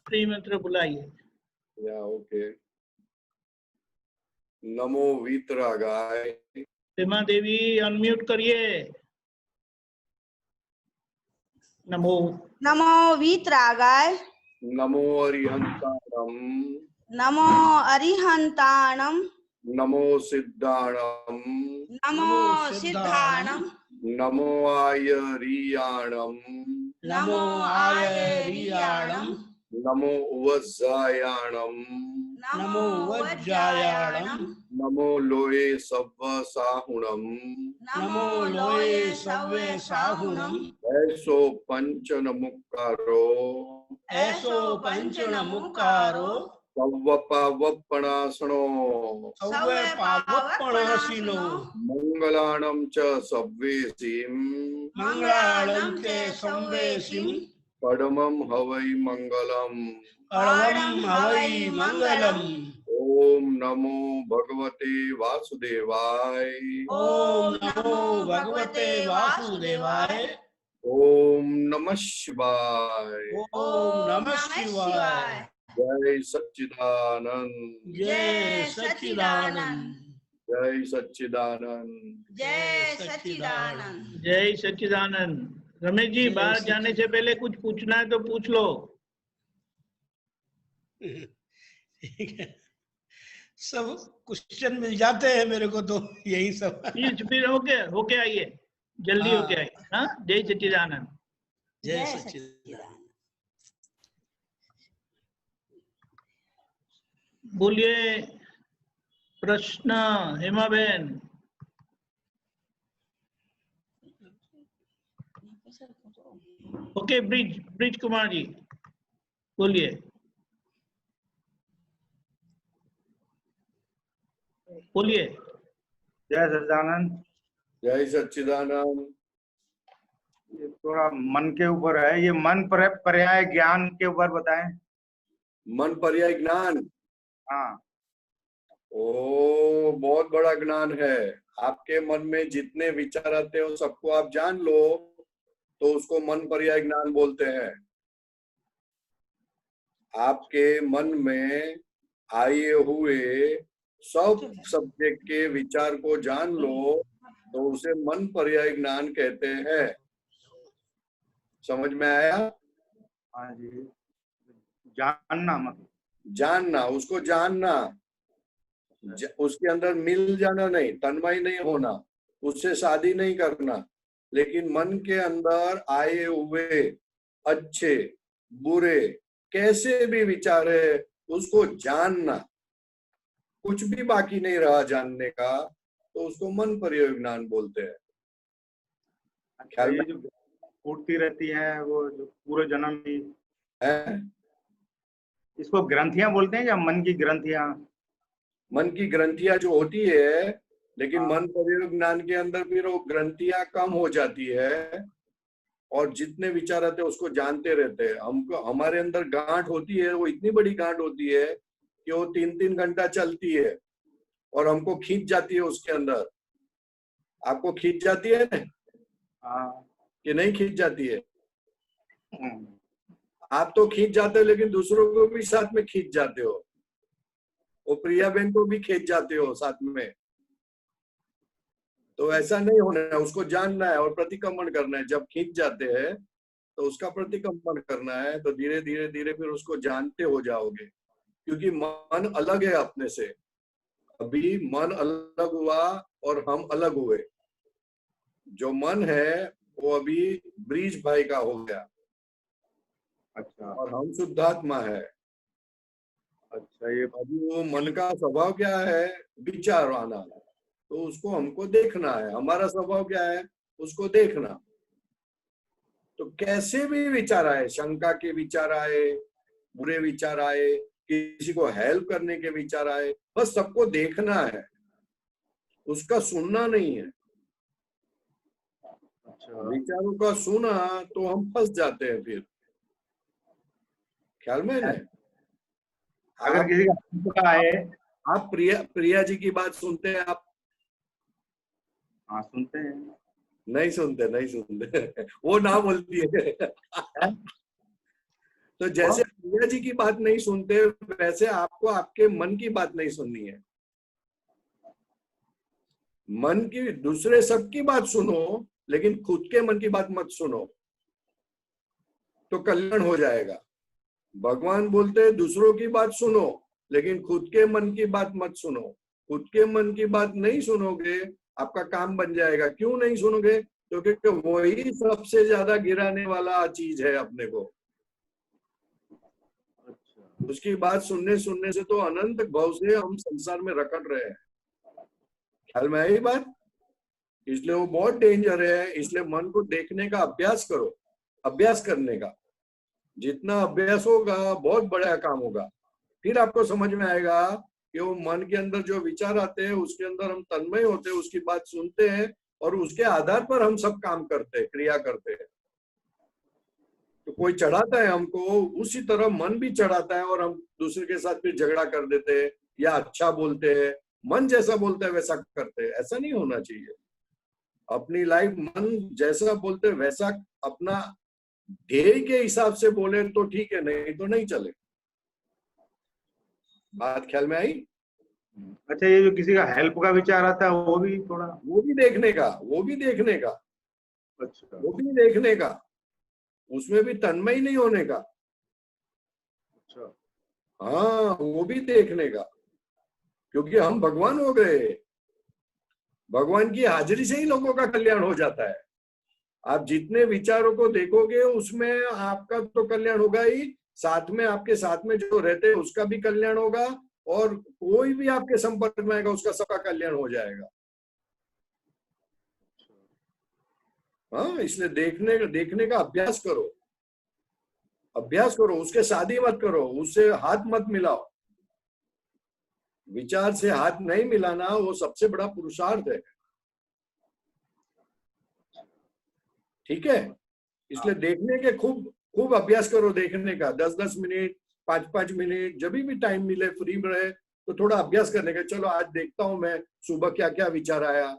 श्री मंत्र बुलाइए। या ओके। नमो वीतरागाय। सीमा देवी अनम्यूट करिए। नमो नमो वीतरागाय। नमो अरिहंताणम। नमो अरिहंताणम। नमो सिद्धाणम। नमो सिद्धाणम। नमो आयरियाणम। नमो आयरियाणम। नमो वज्जायाणम। नमो वज्जायाणम। नमो लोये सव्व साहुणम। नमो लोये सव्वे साहुणम। ऐसो पंचन मुक्कारो। ऐसो पंचन मुक्कारो। सव्व पावप्पणासनो। सव्वे पावप्पणासिनो। मंगलाणं च सव्वेसिं। मंगलाणं च संवेसिं। परमं हवै मंगलम्। परमं हवै मंगलम्। ओम नमो भगवते वासुदेवाय। ओम नमो भगवते वासुदेवाय। ओम नमः शिवाय। ओम नमः शिवाय। जय सच्चिदानंद। जय सच्चिदानंद। जय सच्चिदानंद। जय सच्चिदानंद। जय सच्चिदानंद। रमेश जी, बाहर जाने से पहले कुछ पूछना है तो पूछ लो। सब क्वेश्चन मिल जाते हैं मेरे को, तो यही सब। फिर होके आइए, जल्दी होके आइए। हाँ, जय सच्चिदानंद। जय सच्चिदानंद। बोलिए प्रश्न हेमा बहन। ओके, ब्रिज कुमार जी बोलिए। बोलिए। जय सच्चिदानंद। जय सच्चिदानंद। ये थोड़ा मन के ऊपर है, ये मन पर्याय ज्ञान के ऊपर बताएं। मन पर्याय ज्ञान। हाँ। ओ, बहुत बड़ा ज्ञान है। आपके मन में जितने विचार आते हो सबको आप जान लो, तो उसको मन पर्याय ज्ञान बोलते हैं। आपके मन में आए हुए सब सब्जेक्ट के विचार को जान लो, तो उसे मन पर्याय ज्ञान कहते हैं। समझ में आया? हाँ जी। जानना मतलब जानना, उसको जानना, उसके अंदर मिल जाना नहीं, तन्मय नहीं होना, उससे शादी नहीं करना, लेकिन मन के अंदर आए हुए अच्छे बुरे कैसे भी विचार है उसको जानना, कुछ भी बाकी नहीं रहा जानने का, तो उसको मन पर्याय ज्ञान बोलते हैं। अच्छा, ये जो उठती रहती है वो जो पूरे जन्म की है, इसको ग्रंथियां बोलते हैं या मन की ग्रंथियां? मन की ग्रंथियां जो होती है, लेकिन मन पर्याय ज्ञान के अंदर फिर वो ग्रंथियां कम हो जाती है और जितने विचार आते हैं उसको जानते रहते हैं। हमको हमारे अंदर गांठ होती है, वो इतनी बड़ी गांठ होती है कि वो 3-3 घंटा चलती है और हमको खींच जाती है उसके अंदर। आपको खींच जाती है कि नहीं खींच जाती है? आप तो खींच जाते हो, लेकिन दूसरों को भी साथ में खींच जाते हो। वो प्रिया बहन को भी खींच जाते हो साथ में। तो ऐसा नहीं होना है, उसको जानना है और प्रतिक्रमण करना है। जब खींच जाते हैं तो उसका प्रतिक्रमण करना है, तो धीरे धीरे धीरे फिर उसको जानते हो जाओगे, क्योंकि मन अलग है अपने से। अभी मन अलग हुआ और हम अलग हुए। जो मन है वो अभी ब्रिज भाई का हो गया। अच्छा। और हम शुद्धात्मा है। अच्छा, ये अभी वो मन का स्वभाव क्या है? विचार आना, तो उसको हमको देखना है। हमारा स्वभाव क्या है? उसको देखना। तो कैसे भी विचार आए, शंका के विचार आए, बुरे विचार आए, किसी को हेल्प करने के विचार आए, बस सबको देखना है, उसका सुनना नहीं है। अच्छा। विचारों का सुना तो हम फंस जाते हैं फिर। ख्याल में है? अगर किसी का है, आप प्रिया जी की बात सुनते हैं आप? हाँ, सुनते हैं। नहीं सुनते, नहीं सुनते। वो ना बोलती है। तो जैसे प्रिया जी की बात नहीं सुनते, वैसे आपको आपके मन की बात नहीं सुननी है। मन की, दूसरे सबकी बात सुनो, लेकिन खुद के मन की बात मत सुनो, तो कल्याण हो जाएगा। भगवान बोलते हैं दूसरों की बात सुनो, लेकिन खुद के मन की बात मत सुनो। खुद के मन की बात नहीं सुनोगे, आपका काम बन जाएगा। क्यों नहीं सुनोगे? क्योंकि वही सबसे ज्यादा गिराने वाला चीज है अपने को। उसकी बात सुनने से तो अनंत भाव से हम संसार में रकड़ रहे हैं। ख्याल में आई बात? इसलिए वो बहुत डेंजर है। इसलिए मन को देखने का अभ्यास करो। अभ्यास करने का जितना अभ्यास होगा, बहुत बड़ा काम होगा। फिर आपको समझ में आएगा कि वो मन के अंदर जो विचार आते हैं, उसके अंदर हम तन्मय होते हैं, उसकी बात सुनते हैं और उसके आधार पर हम सब काम करते हैं, क्रिया करते हैं। तो कोई चढ़ाता है हमको, उसी तरह मन भी चढ़ाता है और हम दूसरे के साथ फिर झगड़ा कर देते हैं या अच्छा बोलते हैं। मन जैसा बोलता है वैसा करते हैं। ऐसा नहीं होना चाहिए। अपनी लाइफ मन जैसा बोलते हैं वैसा अपना ध्येय के हिसाब से बोले तो ठीक है, नहीं तो नहीं चले। बात ख्याल में आई? अच्छा, ये जो किसी का हेल्प का विचार आता है वो भी थोड़ा, वो भी देखने का, वो भी देखने का। अच्छा, वो भी देखने का, उसमें भी तन्मय नहीं होने का। अच्छा, हाँ, वो भी देखने का, क्योंकि हम भगवान हो गए। भगवान की हाजिरी से ही लोगों का कल्याण हो जाता है। आप जितने विचारों को देखोगे उसमें आपका तो कल्याण होगा ही, साथ में आपके साथ में जो रहते हैं उसका भी कल्याण होगा, और कोई भी आपके संपर्क में आएगा उसका सबका कल्याण हो जाएगा। हाँ, इसलिए देखने का अभ्यास करो। अभ्यास करो, उसके शादी मत करो, उससे हाथ मत मिलाओ। विचार से हाथ नहीं मिलाना वो सबसे बड़ा पुरुषार्थ है। ठीक है? इसलिए देखने के खूब अभ्यास करो। देखने का 10-10 मिनट, 5-5 मिनट, जब भी टाइम मिले, फ्री में रहे तो थोड़ा अभ्यास करने का। चलो आज देखता हूं मैं सुबह क्या क्या विचार आया,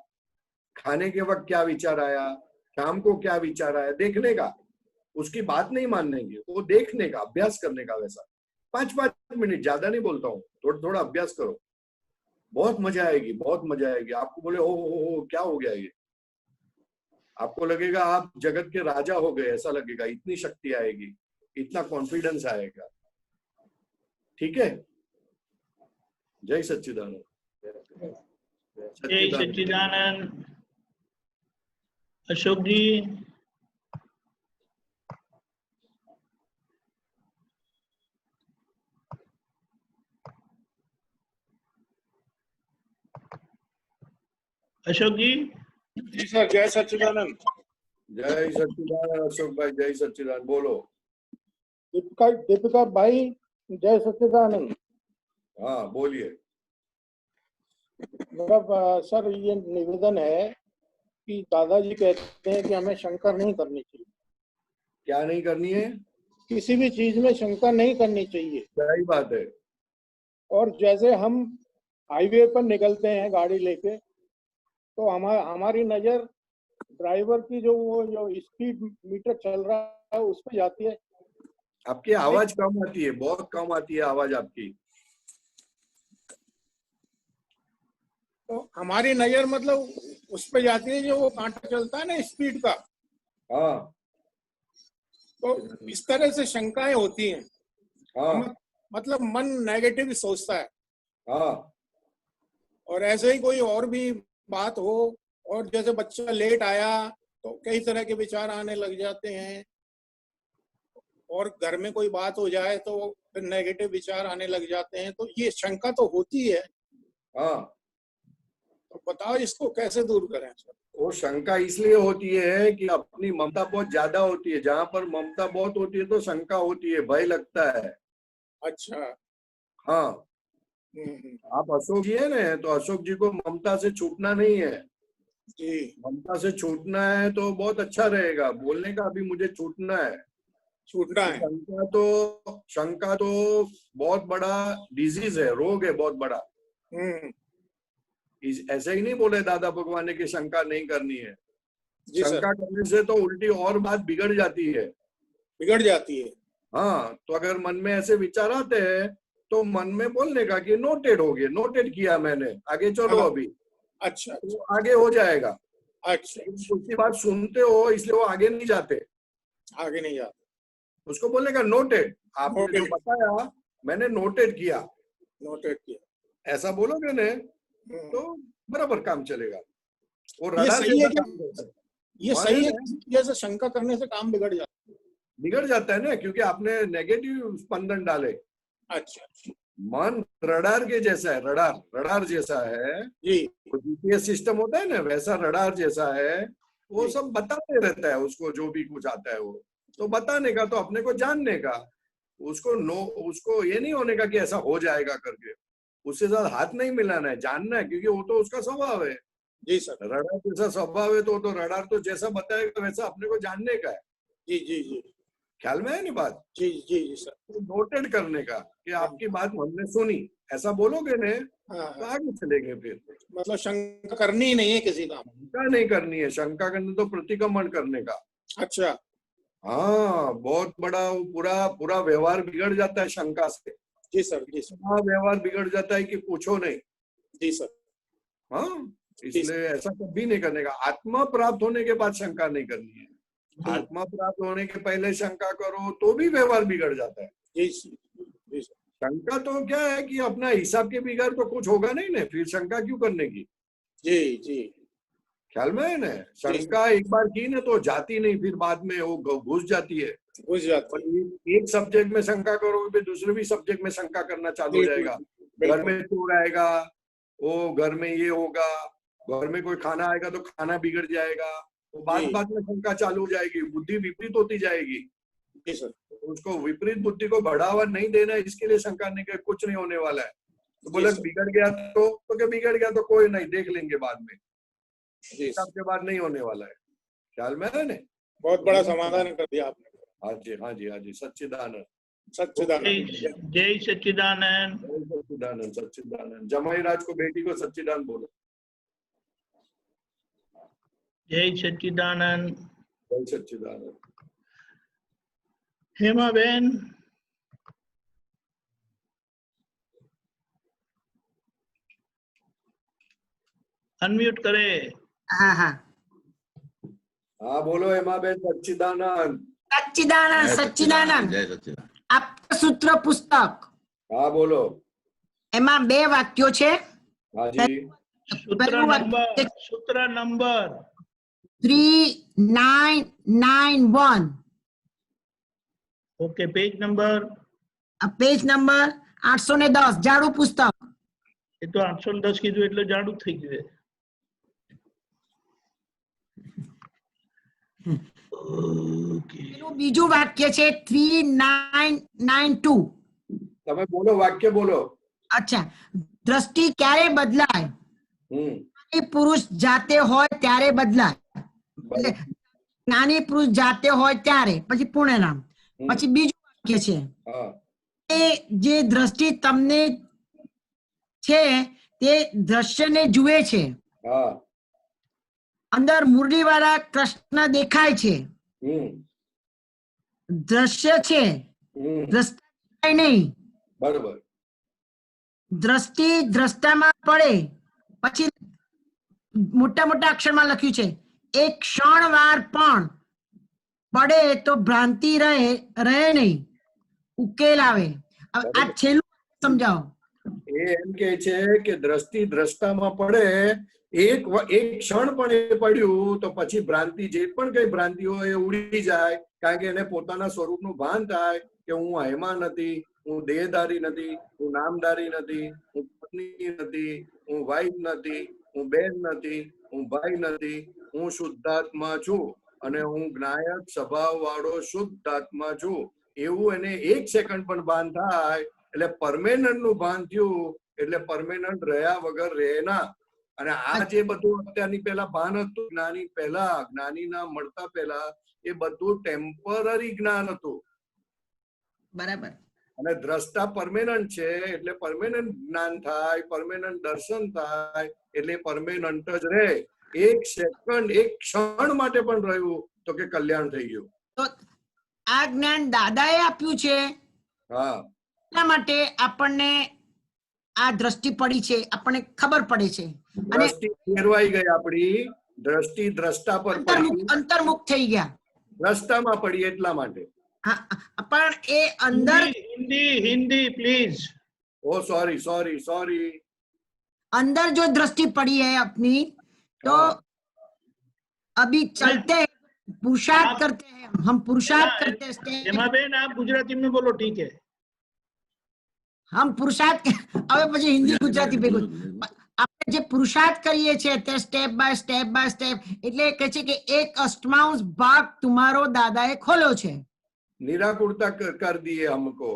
खाने के वक्त क्या विचार आया, शाम को क्या विचार आया। देखने का, उसकी बात नहीं मानने की, वो देखने का, अभ्यास करने का। वैसा 5-5 मिनट, ज्यादा नहीं बोलता हूँ, थोड़ा अभ्यास करो। बहुत मजा आएगी, बहुत मजा आएगी। आपको बोले ओ क्या हो गया ये, आपको लगेगा आप जगत के राजा हो गए, ऐसा लगेगा। इतनी शक्ति आएगी, इतना कॉन्फिडेंस आएगा। ठीक है? जय सच्चिदानंद। जय सच्चिदानंद। अशोक जी। अशोक जी। जी सर, जय सच्चिदानंद। जय सच्चिदानंद अशोक भाई, जय सच्चिदानंद। बोलो। दीपिका भाई, जय सच्चिदानंद। हाँ, बोलिए। मेरा सर ये निवेदन है कि दादाजी कहते हैं कि हमें शंका नहीं करनी चाहिए। क्या नहीं करनी है? किसी भी चीज में शंका नहीं करनी चाहिए। सही बात है। और जैसे हम हाईवे पर निकलते हैं गाड़ी लेके, तो हमारी नजर ड्राइवर की जो स्पीड मीटर चल रहा है उस पर जाती है। आपकी आवाज कम आती है, बहुत कम आती है आवाज आपकी। तो हमारी नजर मतलब उस पर जाती है जो वो कांटा चलता है ना स्पीड का। हाँ तो इस तरह से शंकाएं होती हैं। हाँ मतलब मन नेगेटिव सोचता है। हाँ। और ऐसे ही कोई और भी बात हो, और जैसे बच्चा लेट आया तो कई तरह के विचार आने लग जाते हैं, और घर में कोई बात हो जाए तो फिर नेगेटिव विचार आने लग जाते हैं। तो ये शंका तो होती है। हाँ, तो बताओ इसको कैसे दूर करें सर? वो शंका इसलिए होती है कि अपनी ममता बहुत ज्यादा होती है। जहां पर ममता बहुत होती है तो शंका होती है, भय लगता है। अच्छा। हाँ, आप अशोक जी है ना, तो अशोक जी को ममता से छूटना नहीं है जी। ममता से छूटना है तो बहुत अच्छा रहेगा। बोलने का अभी मुझे छूटना है, छूटना है। शंका तो बहुत बड़ा डिजीज है, रोग है बहुत बड़ा। ऐसे ही नहीं बोले दादा भगवान ने कि शंका नहीं करनी है। शंका करने से तो उल्टी और बात बिगड़ जाती है। बिगड़ जाती है। हाँ, तो अगर मन में ऐसे विचार आते हैं तो मन में बोलने का कि नोटेड हो गया, नोटेड किया मैंने, आगे चलो हाँ। अभी, अच्छा तो आगे हो जाएगा। अच्छा उसकी बात सुनते हो इसलिए वो आगे नहीं जाते, आगे नहीं जाते। उसको बोलने का नोटेड, आपने जो Noted. बताया मैंने नोटेड किया, नोटेड किया। ऐसा बोलोगे ने हम्म। तो बराबर काम चलेगा। वो ये रडार सही है जैसा कि काम करता है। ये हाँ, सही है नहीं, कि जैसे शंका करने से काम बिगड़ जाता है? बिगड़ जाता है ना, क्योंकि आपने नेगेटिव स्पंदन डाले। अच्छा अच्छा। मन रडार के जैसा है, रडार जैसा है, जी जीपीएस सिस्टम होता है ना, वैसा रडार जैसा है। वो जी। सब बताते रहता है उसको, जो भी कुछ आता है वो तो बताने का, तो अपने को जानने का, उसको ये नहीं होने का कि ऐसा हो जाएगा करके, उससे ज्यादा हाथ नहीं मिलाना है, जानना है, क्योंकि वो तो उसका स्वभाव है। जी सर। रडार जैसा स्वभाव है तो रडार तो जैसा बताएगा वैसा अपने को जानने का है। जी जी जी ख्याल में है नहीं बात? जी जी जी सर। तो नोटेड करने का कि आपकी बात हमने सुनी, ऐसा बोलोगे ने हाँ तो हाँ। आगे चलेंगे। फिर मतलब शंका करनी ही नहीं है किसी काम। शंका नहीं करनी है, शंका करने तो प्रतिक्रमण करने का। अच्छा। हाँ, बहुत बड़ा पूरा पूरा व्यवहार बिगड़ जाता है शंका से। जी सर जी सर। हाँ, व्यवहार बिगड़ जाता है कि पूछो नहीं। जी सर। हाँ, इसलिए ऐसा कभी नहीं करने का। आत्मा प्राप्त होने के बाद शंका नहीं करनी है। आत्मा प्राप्त होने के पहले शंका करो तो भी व्यवहार बिगड़ जाता है। जी सर जी सर। शंका तो क्या है कि अपना हिसाब के बिगड़ तो कुछ होगा नहीं ना, फिर शंका क्यों करने की? जी जी। ख्याल में है ना? शंका एक बार की ना तो जाती नहीं, फिर बाद में वो घुस जाती है। घुस जाती और है। एक सब्जेक्ट में शंका करोगे फिर दूसरे भी सब्जेक्ट में शंका करना चालू हो जाएगा। घर बिल्कुल। में चोर आएगा, वो घर में ये होगा, घर में कोई खाना आएगा तो खाना बिगड़ जाएगा, वो बात जी। बात में शंका चालू हो जाएगी, बुद्धि विपरीत होती जाएगी। जी सर। उसको विपरीत बुद्धि को बढ़ावा नहीं देना, इसके लिए शंका नहीं कर, कुछ नहीं होने वाला है। तो जी बोले सर। बिगड़ गया तो क्या बिगड़ गया तो कोई नहीं, देख लेंगे बाद में, जी हिसाब सर। के बाद नहीं होने वाला है। ख्याल में है ना? बहुत बड़ा समाधान कर दिया आपने। हाँ जी हाँ जी हाँ जी। सच्चिदानंद सच्चिदानंद। जय सच्चिदानंद। सच्चिदानंद सच्चिदानंद। जमाई राज को बेटी को सच्चिदानंद बोलो। जय सच्चिदानंद। जय सच्चिदानंद। हेमा बेन, अनम्यूट करे। हाँ हाँ। हाँ बोलो हेमा बेन। सच्चिदानंद। सच्चिदानंद सच्चिदानंद जय सच्चिदानंद। આપતા સૂત્ર પુસ્તક हाँ बोलो। એમાં બે વાક્યો છે. हाँ जी। सूत्र number 3991 okay. Page number page number 810 જાડું પુસ્તક. એ તો 810 કીધું એટલે જાડું થઈ ગયું. પેલું બીજું વાક્ય છે 3992. તમે બોલો, વાક્ય બોલો. અચ્છા, દ્રષ્ટિ ક્યારે બદલાય? પુરુષ જાતે હોય ત્યારે બદલાય. એટલે જ્ઞાની પુરુષ જાતે હોય ત્યારે. પછી પૂર્ણનામ. પછી બીજું વાક્ય છે એ જે દ્રષ્ટિ તમને છે તે દ્રશ્યને જુએ છે. અંદર મુરલીવાળા કૃષ્ણ દેખાય છે, દ્રશ્ય છે, દ્રષ્ટા નહીં. બરોબર. દ્રષ્ટિ દ્રષ્ટામાં પડે પછી મોટા મોટા અક્ષરમાં લખ્યું છે એક ક્ષણવાર પણ પડે તો ભ્રાંતિ રહે નહીં, ઉકેલ આવે. આ છેલ્લું સમજાવો. એ એમ કે છે કે દ્રષ્ટિ દ્રષ્ટામાં પડે, એક ક્ષણ પણ એ પડ્યું તો પછી ભ્રાંતિ, જે પણ કઈ ભ્રાંતિ હોય એ ઉડી જાય, કારણ કે એને પોતાના સ્વરૂપનું ભાન થાય કે હું હેમા નથી, હું દેહધારી નથી, હું નામધારી નથી, હું પત્ની નથી, હું વાઈફ નથી, હું બેન નથી, હું ભાઈ નથી, હું શુદ્ધાત્મા છું અને હું જ્ઞાયક સ્વભાવ વાળો શુદ્ધાત્મા છું. એવું એને એક સેકન્ડ પણ ભાન થાય એટલે પરમેનન્ટ નું ભાન થયું, એટલે પરમેનન્ટ રહ્યા વગર રહે ના. અને આ જે બધું અત્યારની પહેલા ભાન હતું જ્ઞાની પહેલા, જ્ઞાની ના મળતા પહેલા, એ બધું ટેમ્પરરી જ્ઞાન હતું. બરાબર. અને દ્રષ્ટા પરમેનન્ટ છે એટલે પરમેનન્ટ જ્ઞાન થાય, પરમેનન્ટ દર્શન થાય એટલે પરમેનન્ટ જ રહે. એક સેકન્ડ, એક ક્ષણ માટે પણ રહ્યું તો કે કલ્યાણ થઈ ગયું. આ જ્ઞાન દાદાએ આપ્યું છે हाँ એટલા માટે આપણને આ દ્રષ્ટિ પડી છે, આપણને ખબર પડે છે અને દ્રષ્ટિ ફેરવાઈ ગઈ આપણી દ્રષ્ટિ દ્રષ્ટા પર પડી, અંતર્મુખ થઈ ગયા. દ્રષ્ટામાં પડી એટલા માટે. હા, પણ એ અંદર Hindi Hindi please. Oh sorry sorry sorry. अंदर जो दृष्टि पड़ी है अपनी, तो अभी चलते हैं, पुरुषार्थ करते हैं, हम पुरुषार्थ करते हैं. हेमाबेन आप गुजराती में बोलो, ठीक है? हम पुरुषार्थ હવે પછી હિન્દી ગુજરાતી ભેગું આપણે જે પુરુષાર્થ કરીએ છીએ તે સ્ટેપ બાય સ્ટેપ એટલે કહે છે કે એક અષ્ટમાંશ ભાગ તમારો દાદાએ ખોલ્યો છે. निराकुरता कर दिए हमको.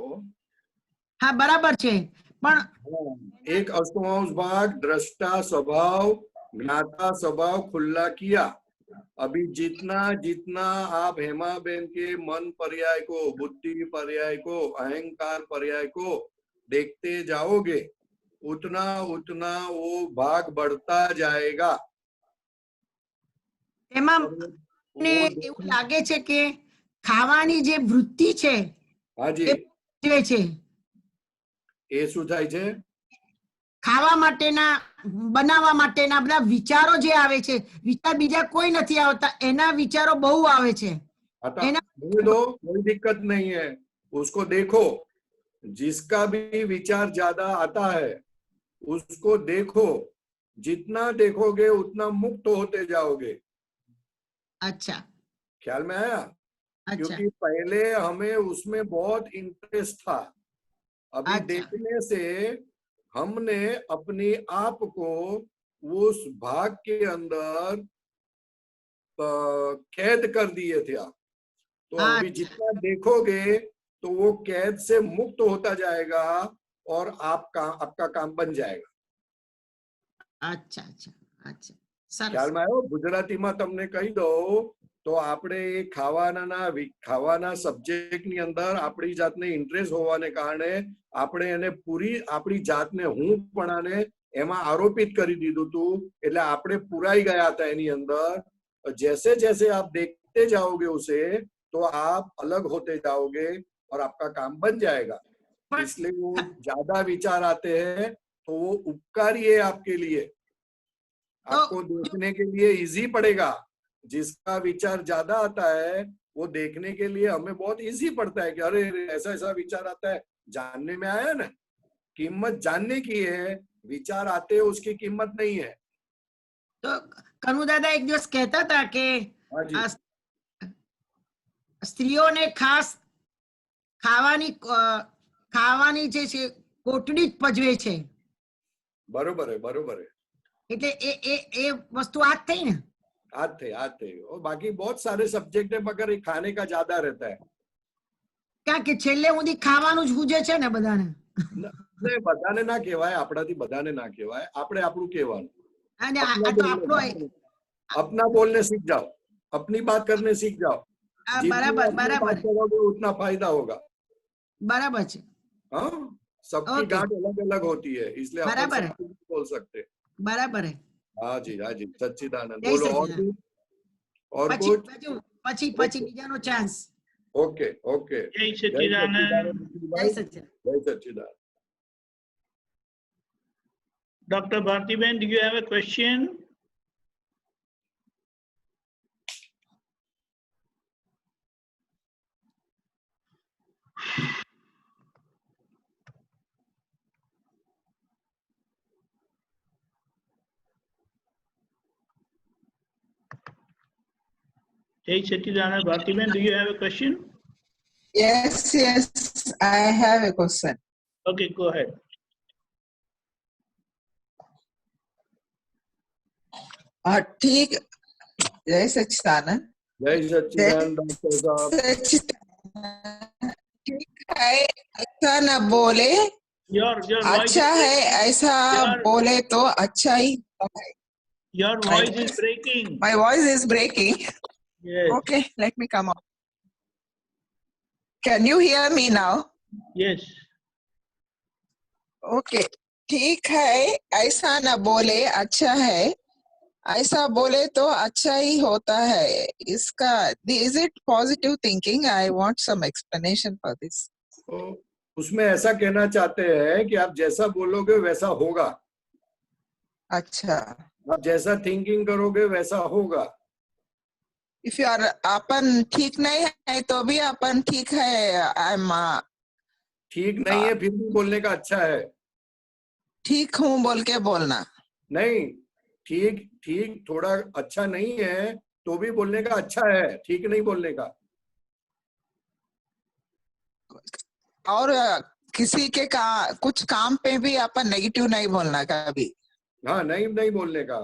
હા બરાબર છે, પણ एक अष्टमांश भाग दृष्टा स्वभाव ज्ञाता स्वभाव खुला किया. अभी जितना जितना आप हेमाबेन के मन पर्याय को, बुद्धि पर्याय को, अहंकार पर्याय को देखते जाओगे, उतना उतना वो भाग बढ़ता जाएगा. એમાં મને એવું લાગે છે કે ખાવાની જે વૃત્તિ છે हाँ जी, એ છે એ શું થાય છે? ખાવા માટેના બનાવવા માટેના બધા વિચારો જે આવે છે, વિચાર બીજા કોઈ નથી આવતા, એના વિચારો બહુ આવે છે. बोले दो, कोई दिक्कत नहीं है, उसको देखो. जिसका भी विचार ज्यादा आता है उसको देखो. जितना देखोगे उतना मुक्त होते जाओगे. अच्छा, ख्याल में आया? अच्छा, क्योंकि पहले हमें उसमें बहुत इंटरेस्ट था. अभी अच्छा. देखने से हमने अपने आप को उस भाग के अंदर कैद कर दिए थे. तो अभी अच्छा. जितना देखोगे तो वो कैद से मुक्त होता जाएगा और आपका काम बन जाएगा. अच्छा, अच्छा, अच्छा, સરસ. ખ્યાલ માં આવ્યો? ગુજરાતીમાં તમને કહી દઉં તો આપણે એ ખાવાના સબ્જેક્ટની અંદર આપણી જાતને ઇન્ટરેસ્ટ હોવાને કારણે આપણે એને પૂરી આપણી જાતને હુંપણાને એમાં આરોપિત કરી દીધું હતું, એટલે આપણે પુરાઈ ગયા હતા એની અંદર. जैसे जैसे आप देखते जाओगे उसे तो आप अलग होते जाओगे और आपका काम बन जाएगा. इसलिए वो ज्यादा विचार आते हैं तो वो उपकारी है आपके लिए, आपको देखने के लिए इजी पड़ेगा. जिसका विचार ज्यादा आता है वो देखने के लिए हमें बहुत इजी पड़ता है कि अरे ऐसा ऐसा विचार आता है. जानने में आया ना, कीमत जानने की है, विचार आते हैं उसकी कीमत नहीं है. તો કનુ દાદા એક દિવસ કહેતા હતા કે हाँ जी, સ્ત્રીઓને ખાસ ખાવાની જે છે કોટડી જ પજવે છે, बरोबर है, बरोबर है. એટલે એ વસ્તુ આ જ થઈ ને. आज थे और बाकी बहुत सारे सब्जेक्ट है मगर ये खाने का ज्यादा रहता है. કારણ કે છેલ્લે સુધી ખાવાનું જ હુજે છે ને બધાને. બધાને ના કહેવાય, આપણાથી બધાને ના કહેવાય, આપણે આપણું કહેવાનું. અને આ તો આપણો अपना बोलने सीख जाओ, अपनी बात करने सीख जाओ. બરાબર બરાબર करोगे उतना फायदा होगा. બરાબર છે. हाँ, सबकी Okay. गांठ अलग अलग होती है, इसलिए अपन बराबर है. सबको नहीं बोल सकते. બરાબર હે. हाँ जी, हाँ जी, सच्चिदानंद. जय बोलो और सच्चिदानंद. भी? और પછી कुछ? પછી બીજાનો ચાન્સ. Okay okay. जय सच्चिदानंद. જય સચ્ચિદાનંદ. जय सच्चिदानंद. Dr. Bhartiben, do you have a question? Jai Sachchidanand. Bhartiben, do you have a question? Yes, I have a question. Okay, go ahead. ठीक, जय सच्चिदानंद. जय सच्चिदानंद डॉक्टर साहब. सच्चिदानंद, ठीक है ऐसा न बोले Your voice अच्छा is है, ऐसा Your- बोले तो अच्छा ही है. Your voice is breaking. My voice is breaking. Yes. Okay, let me come out. Can you hear me now? Yes. Okay, ठीक है ऐसा न बोले अच्छा है, ऐसा बोले तो अच्छा ही होता है इसका. Is it positive thinking? I want some explanation for this. तो उसमें ऐसा कहना चाहते हैं कि आप जैसा बोलोगे वैसा होगा, अच्छा. आप जैसा थिंकिंग करोगे वैसा होगा. इफ यू आर अपन ठीक नहीं है तो भी अपन ठीक है. आई एम ठीक नहीं है फिर भी बोलने का अच्छा है. ठीक हूँ बोल के बोलना. नहीं, ठीक ठीक थोड़ा अच्छा नहीं है तो भी बोलने का अच्छा है, ठीक नहीं बोलने का. और किसी के कुछ काम पे भी अपन नेगेटिव नहीं बोलना कभी. हाँ, नहीं बोलने का.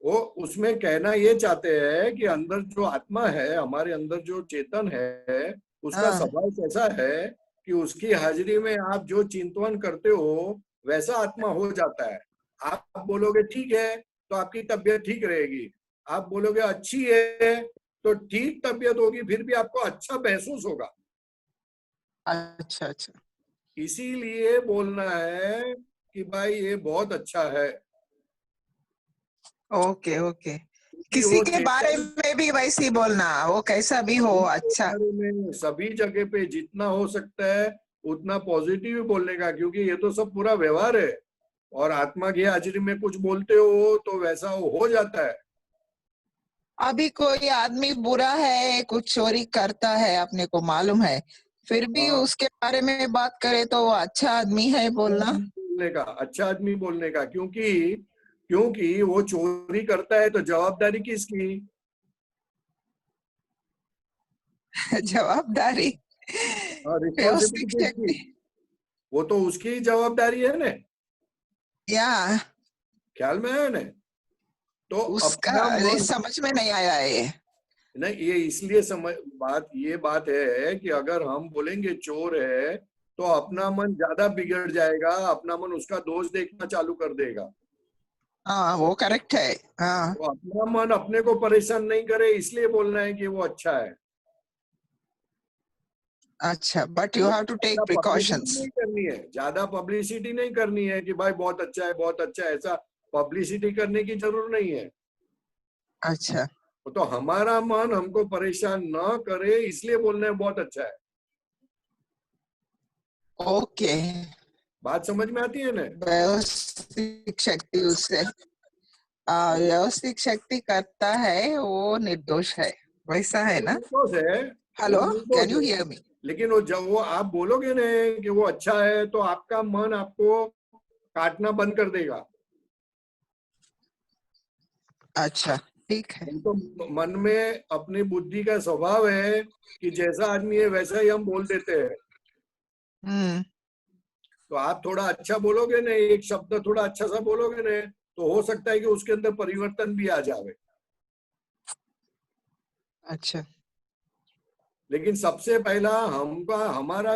वो उसमें कहना ये चाहते हैं कि अंदर जो आत्मा है, हमारे अंदर जो चेतन है, उसका हाँ. स्वभाव कैसा है कि उसकी हाजिरी में आप जो चिंतन करते हो वैसा आत्मा हो जाता है. आप बोलोगे ठीक है तो आपकी तबीयत ठीक रहेगी, आप बोलोगे अच्छी है तो ठीक तबीयत होगी, फिर भी आपको अच्छा महसूस होगा. अच्छा अच्छा. इसीलिए बोलना है कि भाई ये बहुत अच्छा है. Okay okay. क्योंकि किसी वो के बारे चेतन में भी वैसे ही बोलना, वो कैसा भी हो. अच्छा. बारे में सभी जगह पे जितना हो सकता है उतना पॉजिटिव बोलने का, क्योंकि ये तो सब पूरा व्यवहार है. और आत्मा की हाजिरी में कुछ बोलते हो तो वैसा हो जाता है. अभी कोई आदमी बुरा है, कुछ चोरी करता है, अपने को मालूम है, फिर भी हाँ, उसके बारे में बात करे तो वो अच्छा आदमी है बोलना. बोलने का, अच्छा आदमी बोलने का. क्योंकि वो चोरी करता है तो जवाबदारी किसकी? जवाबदारी हाँ, व्यवस्थित रिस्पॉन्सिबिलिटी शक्ति. किसकी? वो तो उसकी जवाबदारी है ना. या ख्याल में है ना. तो उसका अपना मन, समझ में नहीं आया ये. नहीं ये इसलिए समझ, बात है कि अगर हम बोलेंगे चोर है तो अपना मन ज्यादा बिगड़ जाएगा, अपना मन उसका दोष देखना चालू कर देगा. हाँ वो करेक्ट है. हाँ. तो अपना मन अपने को परेशान नहीं करे, इसलिए बोलना है कि वो अच्छा है. अच्छा. But you have to take ज्यादा पब्लिसिटी प्रिकॉशंस. नहीं करनी है, ज्यादा पब्लिसिटी नहीं करनी है कि भाई बहुत अच्छा है बहुत अच्छा है, ऐसा पब्लिसिटी करने की जरूरत नहीं है. अच्छा. तो हमारा मन हमको परेशान न करे इसलिए बोलना है बहुत अच्छा है. ओके. बात समझ में आती है ना. व्यवस्थित शक्ति उससे व्यवस्थित शक्ति करता है, वो निर्दोष है, वैसा है ना. निर्दोष है. हेलो, वो निर्दोष कैन यू है. Hear me? लेकिन वो जब वो आप बोलोगे ना कि वो अच्छा है तो आपका मन आपको काटना बंद कर देगा. अच्छा ठीक है. तो मन में अपनी बुद्धि का स्वभाव है कि जैसा आदमी है वैसा ही हम बोल देते हैं. तो आप थोड़ा अच्छा बोलोगे ना, एक शब्द थोड़ा अच्छा सा बोलोगे ना, तो हो सकता है कि उसके अंदर परिवर्तन भी आ जाए. अच्छा. लेकिन सबसे पहला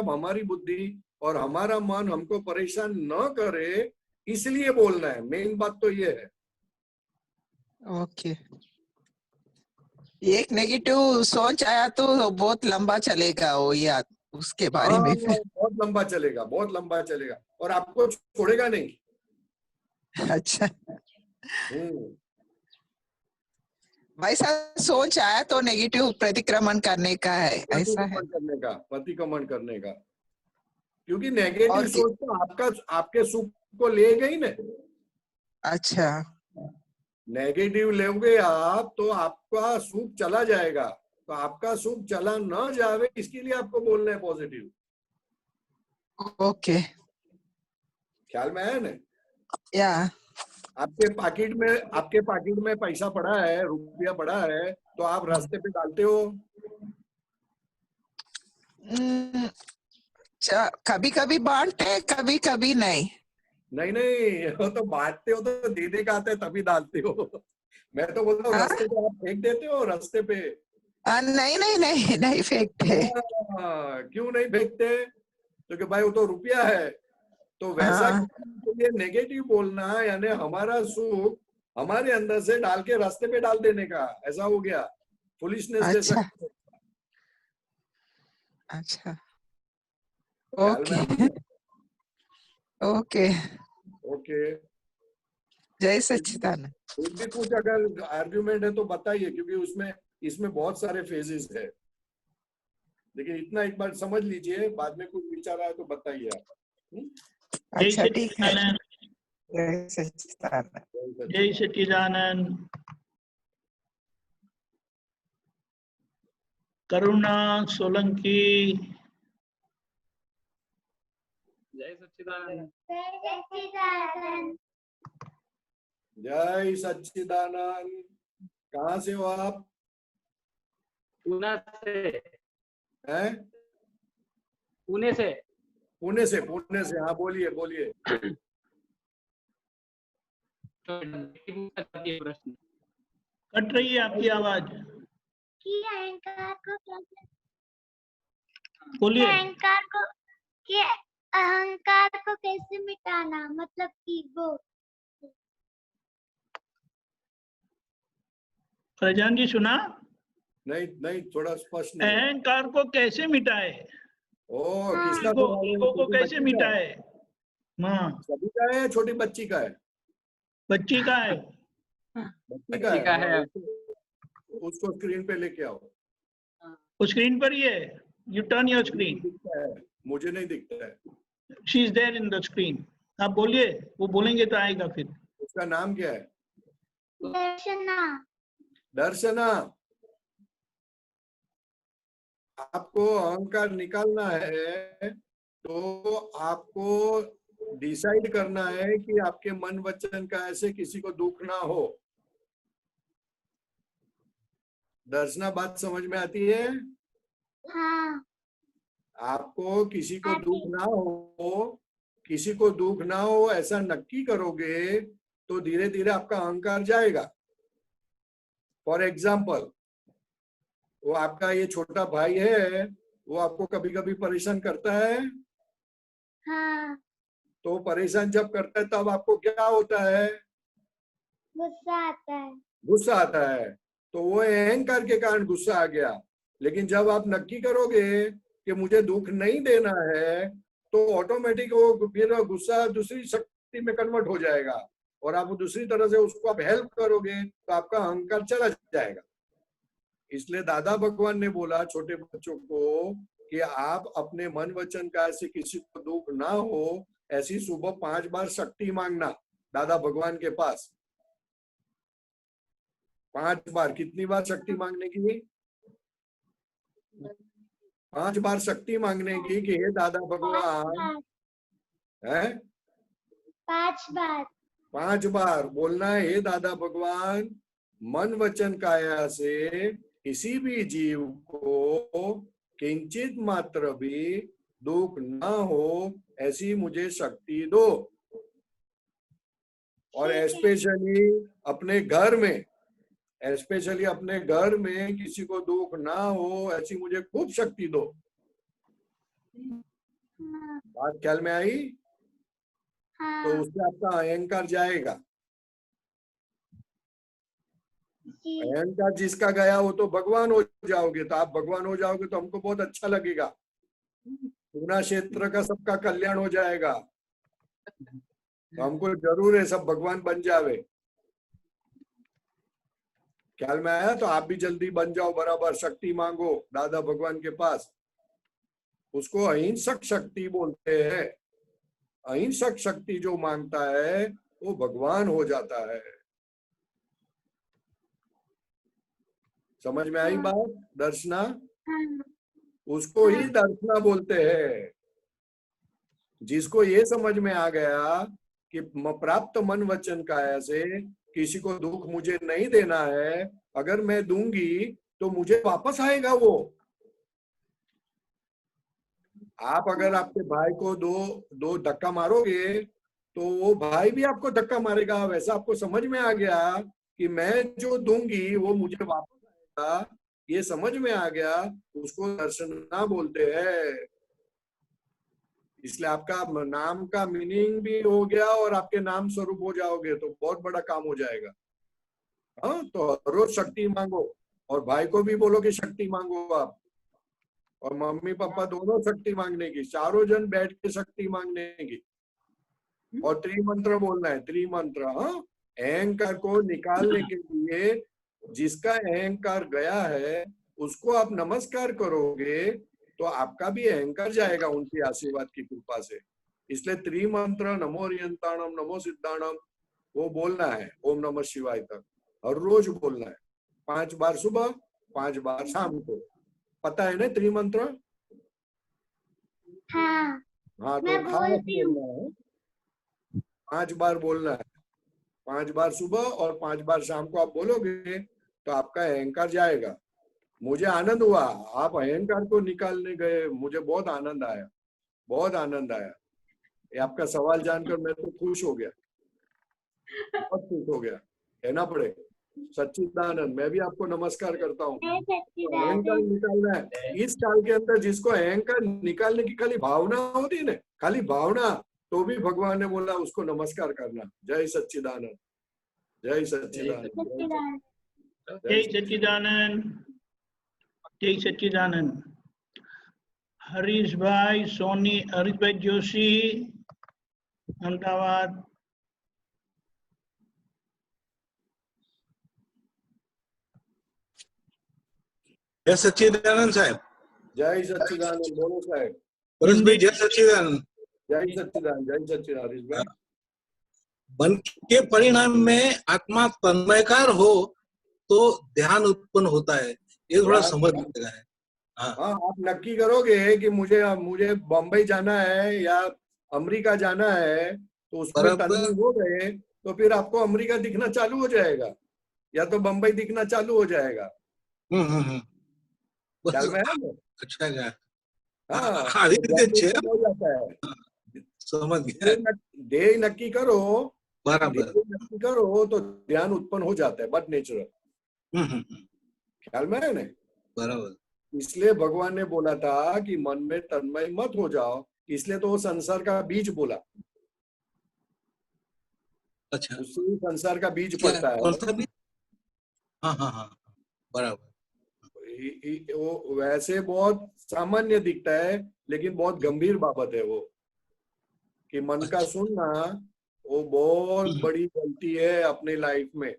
हमारी बुद्धि और हमारा मन हमको परेशान न करे इसलिए बोलना है. मेन बात तो ये है. ओके. एक नेगेटिव सोच आया तो बहुत लंबा चलेगा वो याद उसके बारे में फिर. बहुत लंबा चलेगा, बहुत लंबा चलेगा और आपको छोड़ेगा नहीं. अच्छा. हम्म. वैसा सोच आया तो नेगेटिव प्रतिक्रमण करने का है, ऐसा है. प्रतिक्रमण करने का. क्योंकि नेगेटिव और सोच तो आपके सुख को ले गई ना. अच्छा. नेगेटिव लोगे आप तो आपका सुख चला जाएगा. तो आपका सुख चला न जावे इसके लिए आपको बोलना है पॉजिटिव. ओके. ख्याल में है ना. या आपके पाकिट में पैसा पड़ा है, रुपया पड़ा है, तो आप रास्ते पे डालते हो. कभी कभी बांटते, कभी कभी नहीं. नहीं वो तो बांटते हो तो देने का आता है तभी डालते हो. मैं तो बोलता हूँ रास्ते पे आप फेंक देते हो रास्ते पे. नहीं नहीं नहीं नहीं फेंकते. क्यों नहीं फेंकते? क्योंकि भाई वो तो रुपया है. तो वैसा ये नेगेटिव बोलना यानी हमारा सुख हमारे अंदर से डाल के रास्ते पे डाल देने का, ऐसा हो गया. फुलिशनेस जैसा. अच्छा. Okay okay okay. जय सच्चिदानंद। फिर भी कुछ अगर आर्ग्यूमेंट है तो बताइए, क्योंकि उसमें इसमें बहुत सारे फेजेस है, लेकिन इतना एक बार समझ लीजिए, बाद में कुछ विचार आए तो बताइए आप। अच्छा ठीक है। सच्चिदानंद, जय सच्चिदानंद। जय सच्चिदानंद। करुणा सोलंकी, जय सच्चिदानंद। जय सच्चिदानंद। कहाँ से हो आप? पुणे से। हैं? पुणे से। पुणे से, पुणे से। हाँ बोलिए बोलिए। प्रश्न कट रही है आपकी आवाज, कि अहंकार को कैसे, बोलिए। अहंकार को कैसे मिटाना, मतलब ईगो। प्रजान जी सुना? नहीं नहीं, थोड़ा स्पष्ट नहीं। अहंकार को कैसे मिटाए? ओ, किसका? ईगो को कैसे मिटाए? हाँ, सभी का है, छोटी बच्ची का है? बच्ची का है। बच्ची का है। उसको स्क्रीन पे लेके आओ। वो स्क्रीन पर ही है। You turn your screen. मुझे नहीं दिखता है। She is there in the screen. आप बोलिए, वो बोलेंगे तो आएगा फिर। उसका नाम क्या है? दर्शना। दर्शना, आपको अहंकार निकालना है तो आपको डिसाइड करना है कि आपके मन वचन का ऐसे किसी को दुख ना हो। दर्शना, बात समझ में आती है? हाँ। आपको किसी को दुख ना हो, किसी को दुख ना हो ऐसा नक्की करोगे तो धीरे धीरे आपका अहंकार जाएगा। फॉर एग्जाम्पल, वो आपका ये छोटा भाई है, वो आपको कभी कभी परेशान करता है। हाँ। तो परेशान जब करता है तब आपको क्या होता है? गुस्सा आता है। गुस्सा आता है। तो वो अहंकार के कारण गुस्सा आ गया। लेकिन जब आप नक्की करोगे कि मुझे दुख नहीं देना है, तो ऑटोमेटिक वो फिर गुस्सा दूसरी शक्ति में कन्वर्ट हो जाएगा, और आप दूसरी तरह से उसको आप हेल्प करोगे तो आपका अहंकार चला जाएगा। इसलिए दादा भगवान ने बोला छोटे बच्चों को कि आप अपने मन वचन का ऐसे किसी को दुख ना हो, ऐसी सुबह 5 बार शक्ति मांगना दादा भगवान के पास। 5 बार। कितनी बार शक्ति मांगने की? 5 बार शक्ति मांगने की कि हे दादा भगवान, है 5 बार। 5 बार बोलना है, हे दादा भगवान, मन वचन काया से किसी भी जीव को किंचित मात्र भी दुख ना हो, ऐसी मुझे शक्ति दो। और स्पेशली अपने घर में, स्पेशली अपने घर में किसी को दुख ना हो, ऐसी मुझे खूब शक्ति दो। बात ख्याल में आई? हाँ। तो उससे आपका अहंकार जाएगा। अहंकार जिसका गया हो तो भगवान हो जाओगे। तो आप भगवान हो जाओगे तो हमको बहुत अच्छा लगेगा। पूरा क्षेत्र का सबका कल्याण हो जाएगा। तो हमको जरूर है सब भगवान बन जावे। ख्याल में आया? तो आप भी जल्दी बन जाओ, बराबर शक्ति मांगो दादा भगवान के पास। उसको अहिंसक शक्ति बोलते हैं। अहिंसक शक्ति जो मांगता है वो भगवान हो जाता है। समझ में आई बात? दर्शना, उसको ही दर्शना बोलते हैं। जिसको ये समझ में आ गया कि प्राप्त मन वचन काया से किसी को दुख मुझे नहीं देना है, अगर मैं दूंगी तो मुझे वापस आएगा वो। आप अगर आपके भाई को दो धक्का मारोगे तो वो भाई भी आपको धक्का मारेगा। वैसा आपको समझ में आ गया कि मैं जो दूंगी वो मुझे वापस आएगा, ये समझ में आ गया। उसको दर्शना बोलते हैं। इसलिए आपका नाम का मीनिंग भी हो गया और आपके नाम स्वरूप हो जाओगे तो बहुत बड़ा काम हो जाएगा। हाँ, तो रोज शक्ति मांगो, और भाई को भी बोलो कि शक्ति मांगो आप, और मम्मी पापा दोनों शक्ति मांगने की, चारों जन बैठ के शक्ति मांगने की। और त्रिमंत्र बोलना है, त्रिमंत्र। हाँ, अहंकार को निकालने के लिए जिसका अहंकार गया है उसको आप नमस्कार करोगे तो आपका भी अहंकार जाएगा उनकी आशीर्वाद की कृपा से। इसलिए त्रिमंत्र नमो रियंताणम नमो सिद्धाणम वो बोलना है ओम नमः शिवाय तक, हर रोज बोलना है, 5 बार सुबह 5 बार शाम को। पता है ना त्रिमंत्र? हाँ हाँ, मैं तो खास बोलती हूँ। बोलना है, 5 बार बोलना है, 5 बार सुबह और 5 बार शाम को आप बोलोगे तो आपका अहंकार जाएगा। मुझे आनंद हुआ, आप अहंकार को निकालने गए, मुझे बहुत आनंद आया, बहुत आनंद आया। ये आपका सवाल जानकर मैं तो खुश हो गया, बहुत खुश हो गया, कहना पड़े। सच्चिदानंद, मैं भी आपको नमस्कार करता हूँ। अहंकार निकालना है इस काल के अंदर, जिसको अहंकार निकालने की खाली भावना होती है ना, खाली भावना, तो भी भगवान ने बोला उसको नमस्कार करना। जय सच्चिदानंद, जय सच्चिदानंद, जय सच्चिदानंद, जय सच्चिदानंद। हरीश भाई सोनी, हरीश भाई जोशी, अहमदाबाद। जय सच्चिदानंद साहब। जय सच्चिदानंद, बोलो साहब। परेश भाई जय सच्चिदानंद। जय सच्चिदानंद, जय सच्चिदानंद। मन के परिणाम में आत्मा तन्मयकार हो तो ध्यान उत्पन्न होता है, ये थोड़ा समझ लगता है। हाँ, आप नक्की करोगे कि मुझे बम्बई जाना है या अमेरिका जाना है, तो उसमें तन्मय हो गए तो फिर आपको अमेरिका दिखना चालू हो जाएगा या तो बम्बई दिखना चालू हो जाएगा। अच्छा है। हाँ, हो जाता है। समझ गया। देह नक्की करो, बराबर नक्की करो तो ध्यान उत्पन्न हो जाता है, बट नेचुरल। ख्याल में है ना? बराबर। इसलिए भगवान ने बोला था कि मन में तन्मय मत हो जाओ, इसलिए तो वो संसार का बीज बोला। अच्छा, उससे संसार का बीज पड़ता है। हाँ हाँ हाँ, बराबर। वो वैसे बहुत सामान्य दिखता है, लेकिन बहुत गंभीर बाबत है वो, कि मन का सुनना वो बहुत बड़ी गलती है अपनी लाइफ में।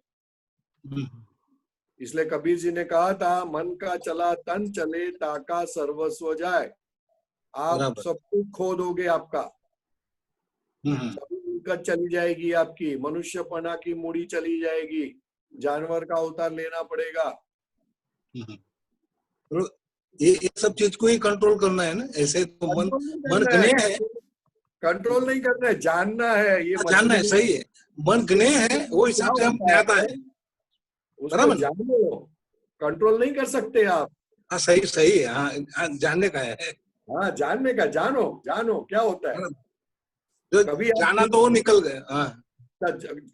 इसलिए कबीर जी ने कहा था, मन का चला तन चले ताका सर्वस्व जाए। आप सब कुछ खो दोगे, आपका मिलकत चली जाएगी, आपकी मनुष्यपना की मूड़ी चली जाएगी, जानवर का अवतार लेना पड़ेगा। ये सब चीज को ही कंट्रोल करना है ना, ऐसे तो मन गने है। कंट्रोल नहीं करना है, जानना है। ये जानना है, सही है। मन गने है, वो हिसाब से हम ज्ञाता है। उसको जानो, कंट्रोल नहीं कर सकते आप। हाँ, सही सही है। हाँ, जानने का है। हाँ, जानने का, जानो जानो क्या होता है। जो कभी जाना तो वो निकल गए। हाँ,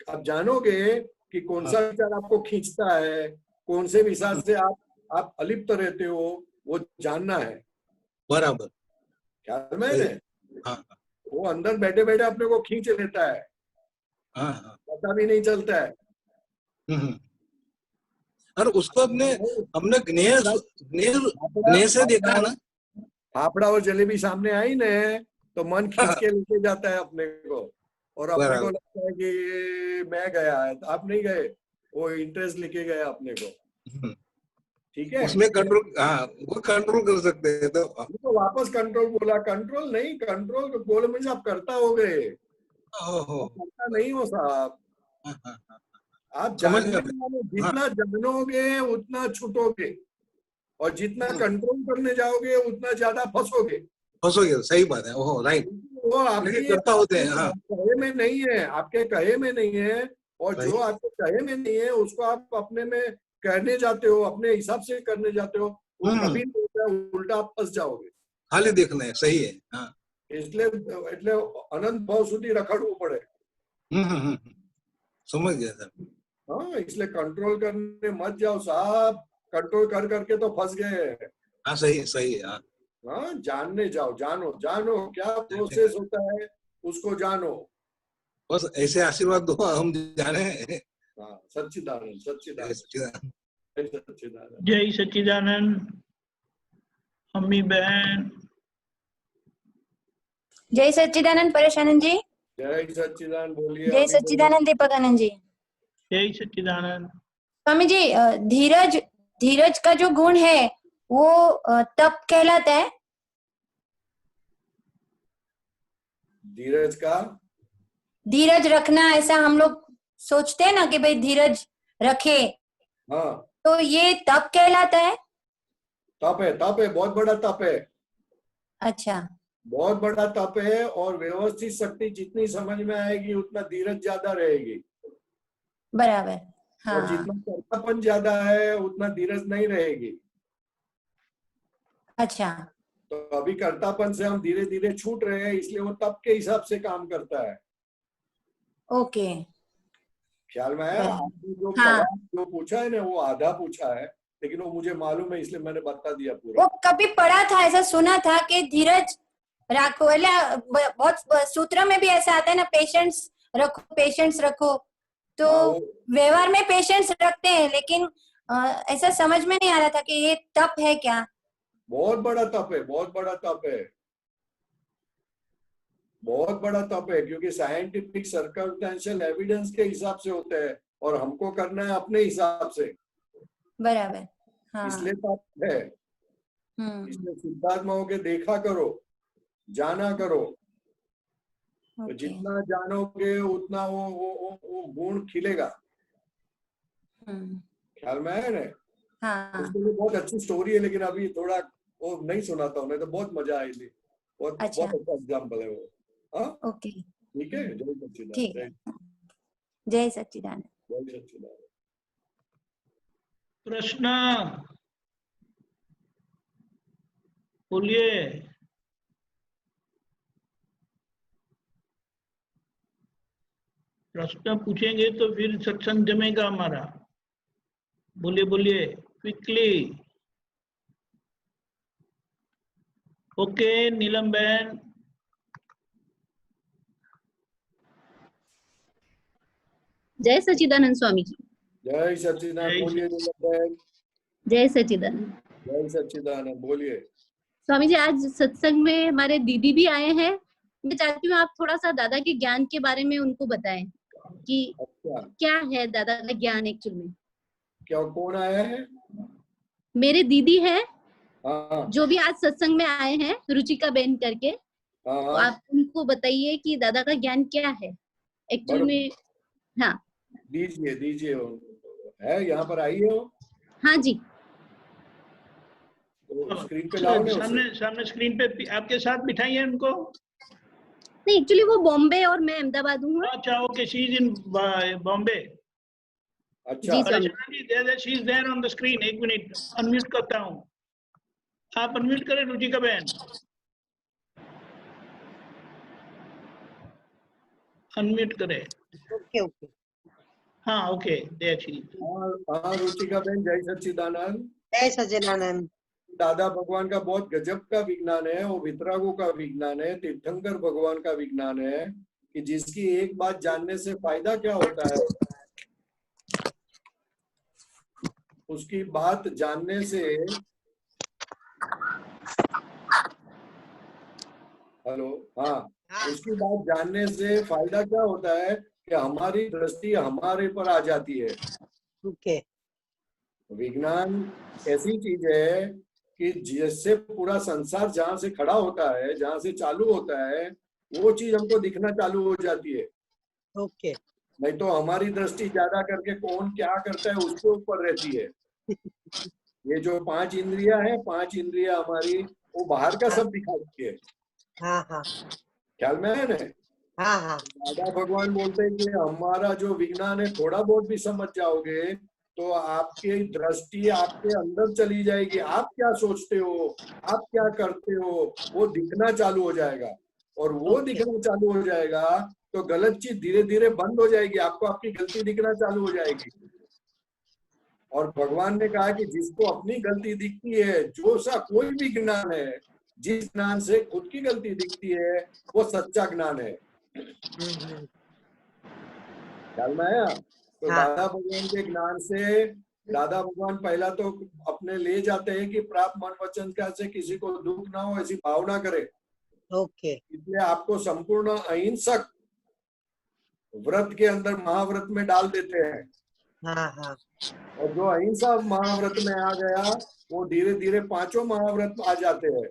आप जानोगे कि कौन सा विचार आपको खींचता है, कौन से विचार से आप अलिप्त रहते हो, वो जानना है। बराबर, ख्याल में है। हाँ, वो अंदर बैठे बैठे अपने को खींच लेता है। हाँ, पता भी नहीं चलता है। और उसको हमने ज्ञेय से देखा है ना। फाफड़ा और जलेबी सामने आई न, तो मन खींच के लेके जाता है अपने को, और अपने को लगता है कि मैं गया है। तो आप नहीं गए, वो इंटरेस्ट लेके गया अपने को। ठीक है, उसमें कंट्रोल, हाँ, वो कंट्रोल कर सकते हैं। तो वापस कंट्रोल बोला, कंट्रोल नहीं, कंट्रोल बोले मुझे आप करता हो गए, करता नहीं हो साहब। आप जितना जानोगे उतना छूटोगे, और जितना कंट्रोल करने जाओगे उतना ज्यादा फंसोगे। सही बात है। ओह, राइट। वो आपके करता होते हैं। हाँ, कहे में नहीं है, आपके कहे में नहीं है, और जो आपके कहे में नहीं है उसको आप अपने में करने जाते हो, अपने हिसाब से करने जाते हो, वो कभी उल्टा आप फंस जाओगे। खाली देखना है, सही है। हाँ, इसलिए अनंत भाव सुधी रखड़વું પડે। समझ गया सर। हाँ, इसलिए कंट्रोल करने मत जाओ साहब, कंट्रोल कर करके तो फंस गए। हाँ, सही सही है। हाँ, हाँ, जानने जाओ, जानो जानो क्या प्रोसेस होता है, उसको जानो। बस ऐसे आशीर्वाद दो, हम जाने। हाँ, सच्चिदानंद सच्चिदानंद सच्चिदानंद, जय सच्चिदानंद। अम्मी बहन। जय सच्चिदानंद परेश आनंद जी। जय सच्चिदानंद बोलिए। जय सच्चिदानंद दीपक आनंद जी। जय सच्चिदानंद। स्वामी जी, धीरज धीरज का जो गुण है वो तप कहलाता है। धीरज का, धीरज रखना, ऐसा हम लोग सोचते हैं ना कि भाई धीरज रखे, हाँ तो ये तप कहलाता है। तप है, तप है, बहुत बड़ा तप है। अच्छा, बहुत बड़ा तप है। और व्यवस्थित शक्ति जितनी समझ में आएगी उतना धीरज ज्यादा रहेगी। बराबर। हाँ, और जितना कर्तापन ज्यादा है उतना धीरज नहीं रहेगी। अच्छा, तो अभी कर्तापन से हम धीरे धीरे छूट रहे हैं, इसलिए वो तप के हिसाब से काम करता है। ओके। ख्याल में है? आपने जो हाँ। जो पूछा है ना वो आधा पूछा है, लेकिन वो मुझे मालूम है इसलिए मैंने बता दिया पूरा। वो कभी पढ़ा था, ऐसा सुना था कि धीरज रखो, बहुत सूत्र में भी ऐसा आता है ना, पेशेंस रखो, पेशेंस रखो। तो व्यवहार में पेशेंस रखते हैं, लेकिन ऐसा समझ में नहीं आ रहा था कि ये तप है क्या। बहुत बड़ा तप है, बहुत बड़ा तप है, बहुत बड़ा तप है, क्योंकि साइंटिफिक सर्कमस्टेंशियल एविडेंस के हिसाब से होते हैं और हमको करना है अपने हिसाब से। बराबर। हाँ। इसलिए तप है। इसलिए शुद्धात्मा होके देखा करो, जाना करो। तो जितना जानोगे उतना वो गुण खिलेगा। ख्याल में है ना? हाँ। उसके लिए बहुत अच्छी स्टोरी है, लेकिन अभी थोड़ा वो नहीं सुनाता हूँ, नहीं तो बहुत मजा आई थी। बहुत अच्छा। बहुत अच्छा एग्जाम्पल है वो। हाँ ओके, ठीक है। जय सच्चिदानंद। ठीक है। जय सच्चिदानंद। जय सच्चिदानंद। प्रश्न बोलिए। प्रश्न पूछेंगे तो फिर सत्संग जमेगा हमारा। बोलिए बोलिए क्विकली। ओके नीलम बहन। जय सच्चिदानंद स्वामी जी। जय सच्चिदानंद। बोलिए नीलम बहन। जय सच्चिदानंद। जय सच्चिदानंद। बोलिए। स्वामी जी, आज सत्संग में हमारे दीदी भी आए हैं। मैं चाहती हूँ आप थोड़ा सा दादा के ज्ञान के बारे में उनको बताएं कि क्या है दादा का ज्ञान एक्चुअल में। क्या कौन आया है? मेरे दीदी हैं हाँ। जो भी आज सत्संग में आए हैं, रुचिका बेन करके। हाँ। तो आप उनको बताइए कि दादा का ज्ञान क्या है एक्चुअल में। हाँ दीजिए दीजिए। है यहाँ पर आई है वो? हाँ जी। तो स्क्रीन पे लाओ ना सामने सामने स्क्रीन पे आपके साथ बिठाइए उनको। नहीं, एक्चुअली वो बॉम्बे और मैं अहमदाबाद हूँ। अच्छा okay, she is in Bombay. अच्छा she is there on the screen. एक मिनट अनम्यूट करता हूँ। आप अनम्यूट करें रुचिका बहन। अनम्यूट करें। Okay okay. हाँ ओके। हाँ रुचिका बहन, जय सच्चिदानंद। जय सच्चिदानंद। दादा भगवान का बहुत गजब का विज्ञान है, वो वितरागों का विज्ञान है, तीर्थंकर भगवान का विज्ञान है कि जिसकी एक बात जानने से फायदा क्या होता है, उसकी बात जानने से हेलो हाँ उसकी बात जानने से फायदा क्या होता है कि हमारी दृष्टि हमारे पर आ जाती है। ओके। विज्ञान ऐसी चीज है कि जिससे पूरा संसार जहाँ से खड़ा होता है, जहाँ से चालू होता है, वो चीज हमको दिखना चालू हो जाती है। ओके। नहीं तो हमारी दृष्टि ज्यादा करके कौन क्या करता है उसके ऊपर रहती है। ये जो 5 इंद्रियां हैं, 5 इंद्रियां हमारी वो बाहर का सब दिखाती है। हाँ हाँ। ख्याल में है ना? हाँ हाँ। दादा भगवान बोलते हैं कि हमारा जो विज्ञान है थोड़ा बहुत भी समझ जाओगे तो आपकी दृष्टि आपके अंदर चली जाएगी। आप क्या सोचते हो, आप क्या करते हो, वो दिखना चालू हो जाएगा। और वो दिखना चालू हो जाएगा तो गलत चीज धीरे धीरे बंद हो जाएगी, आपको आपकी गलती दिखना चालू हो जाएगी। और भगवान ने कहा कि जिसको अपनी गलती दिखती है, जो सा कोई भी ज्ञान है, जिस ज्ञान से खुद की गलती दिखती है वो सच्चा ज्ञान है। ख्याल में आया? तो दादा भगवान के ज्ञान से दादा भगवान पहला तो अपने ले जाते हैं कि प्राप्त मन वचन का से किसी को दुख ना हो ऐसी भावना करे। ओके। इसलिए आपको संपूर्ण अहिंसक व्रत के अंदर महाव्रत में डाल देते हैं। हाँ हाँ और जो अहिंसा महाव्रत में आ गया वो धीरे धीरे 5 महाव्रत आ जाते हैं।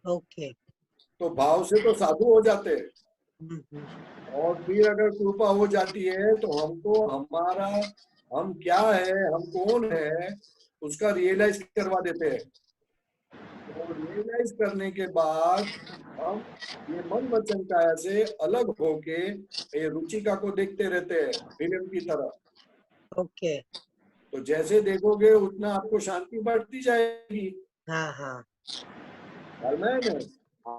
ओके। तो भाव से तो साधु हो जाते हैं। और फिर अगर कृपा हो जाती है तो हमको हमारा हम क्या है, हम कौन है, उसका रियलाइज करवा देते हैं। और रियलाइज करने के बाद हम ये मन वचन काया से अलग होके ये रुचिका को देखते रहते हैं फिल्म की तरह। ओके। तो जैसे देखोगे उतना आपको शांति बढ़ती जाएगी। हाँ हाँ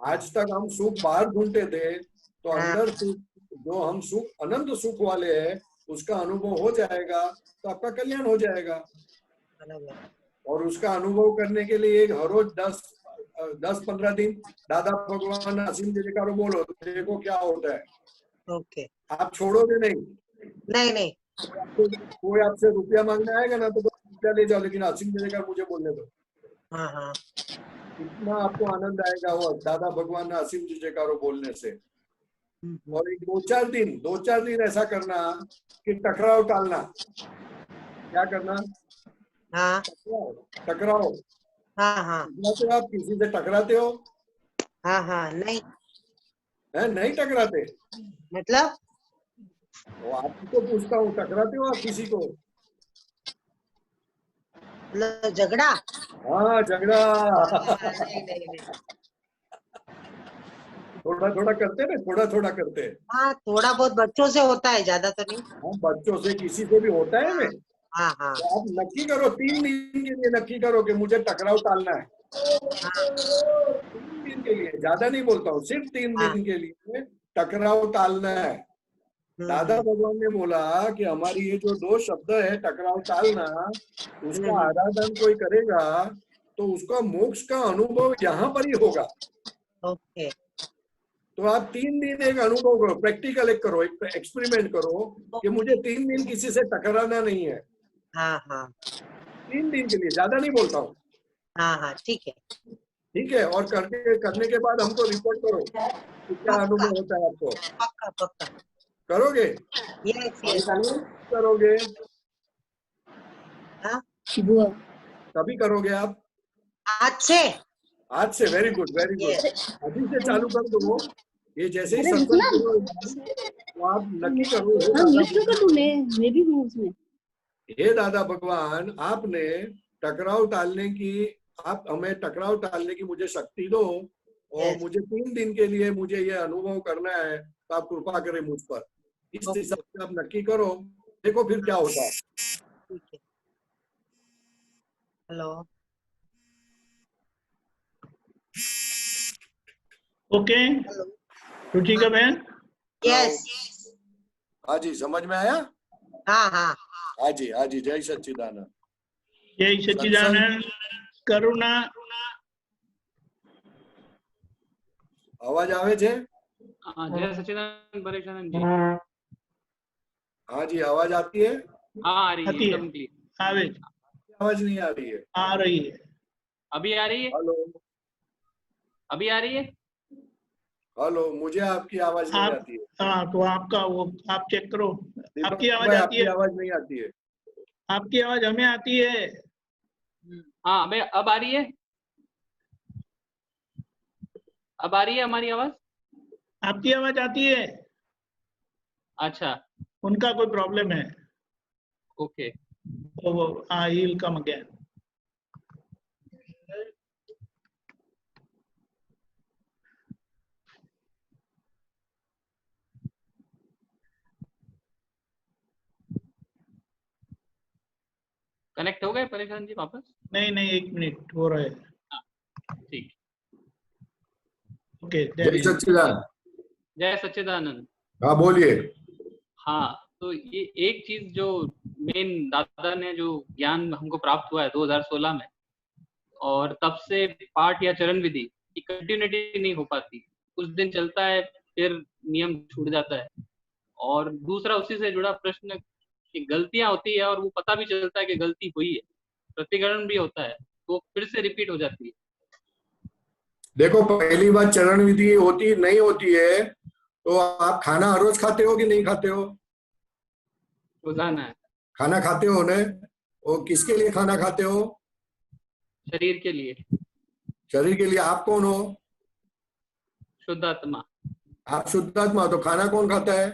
आज तक हम सुख बाहर ढूंढते थे, तो अंदर सुख, जो हम सुख अनंत सुख वाले हैं, उसका अनुभव हो जाएगा तो आपका कल्याण हो जाएगा। और उसका अनुभव करने के लिए हर रोज 10-15 दिन दादा भगवान असीम जयकारो बोलो, देखो क्या होता है। ओके। आप छोड़ोगे नहीं? नहीं नहीं। कोई आपसे रुपया मांगने आएगा ना तो रुपया ले जाओ, लेकिन असीम जयकार मुझे बोलने दो। हाँ हाँ इतना आपको आनंद आएगा वो दादा भगवान असीम जयकारो बोलने से। और एक 2-4 दिन ऐसा करना कि टकराव टालना। क्या करना? हाँ टकराओ। हाँ हाँ तो आप किसी से टकराते हो? हाँ हाँ नहीं है नहीं टकराते। मतलब वो आपको तो पूछता हूँ, टकराते हो आप किसी को? झगड़ा? हाँ झगड़ा। नहीं नहीं नहीं। थोड़ा थोड़ा करते ना, थोड़ा थोड़ा करते। हाँ थोड़ा बहुत बच्चों से होता है, ज्यादा तो नहीं। हाँ बच्चों से किसी से भी होता है ना। हाँ हाँ तो आप नक्की करो, 3 दिन के लिए नक्की करो कि मुझे टकराव टालना है। 3 दिन के लिए, ज्यादा नहीं बोलता हूँ, सिर्फ 3 दिन के लिए टकराव टालना है। दादा भगवान ने बोला कि हमारी ये जो 2 शब्द है टकराव टालना, उसका आराधन कोई करेगा तो उसका मोक्ष का अनुभव यहाँ पर ही होगा। ओके। तो आप 3 दिन एक अनुभव करो, प्रैक्टिकल एक करो, एक एक्सपेरिमेंट करो कि मुझे 3 दिन किसी से टकराना नहीं है। हाँ हाँ 3 दिन के लिए, ज्यादा नहीं बोलता हूँ। हाँ हाँ ठीक है। ठीक है। और करने के बाद हमको रिपोर्ट करो कि क्या अनुभव होता है आपको। पक्का पक्का करोगे? यस यस करोगे? हाँ कभी करोगे आप? आज से वेरी गुड वेरी गुड। अभी से चालू कर दो। ये जैसे ही सत्संग तो आप नक्की करो। मैं भी हूँ उसमें। हे दादा भगवान, आपने टकराव टालने की, आप हमें टकराव टालने की मुझे शक्ति दो और मुझे 3 दिन के लिए मुझे ये अनुभव करना है, तो आप कृपा करें मुझ पर। इस हिसाब से आप नक्की करो, देखो फिर क्या होता है। हेलो ओके रुचिका बहन। यस हाँ जी, समझ में आया? हाँ हाँ हाँ जी जय सच्चिदानंद। जय सच्चिदानंद। करुणा अवाज आवे छे? जय सच्चिदानंद परेशानंद जी। हाँ जी आवाज आती है? हाँ आ रही है एकदम क्लियर। आवाज नहीं आ रही है? आ रही है। अभी आ रही है? हेलो अभी आ रही है? हेलो, मुझे आपकी आवाज नहीं आती है। हाँ तो आपका वो आप चेक करो, आपकी आवाज आती है? आवाज नहीं आती है। आपकी आवाज हमें आती है। हाँ मैं अब आ रही है? अब आ रही है हमारी आवाज? आपकी आवाज आती है। अच्छा उनका कोई प्रॉब्लम है। ओके तो वो he will come again. Connect हो गए परेशान जी वापस? नहीं 1 मिनट हो रहा है। ठीक। ओके जय सच्चिदानंद। जय सच्चिदानंद। हाँ बोलिए। हाँ तो ये एक चीज जो मेन दादा ने जो ज्ञान हमको प्राप्त हुआ है 2016 में, और तब से पाठ या चरण विधि की कंटिन्यूटी नहीं हो पाती, कुछ दिन चलता है फिर नियम छूट जाता है। और दूसरा उसी से जुड़ा प्रश्न कि गलतियां होती है और वो पता भी चलता है कि गलती हुई है, प्रतिकरण भी होता है, तो फिर से रिपीट हो जाती है। देखो पहली बात चरण विधि होती नहीं होती है तो आप खाना हर रोज खाते हो कि नहीं खाते हो? रोजाना है। खाना खाते हो ने? और किसके लिए खाना खाते हो? शरीर के लिए। शरीर के लिए। आप कौन हो? शुद्ध आत्मा। आप शुद्ध आत्मा। तो खाना कौन खाता है?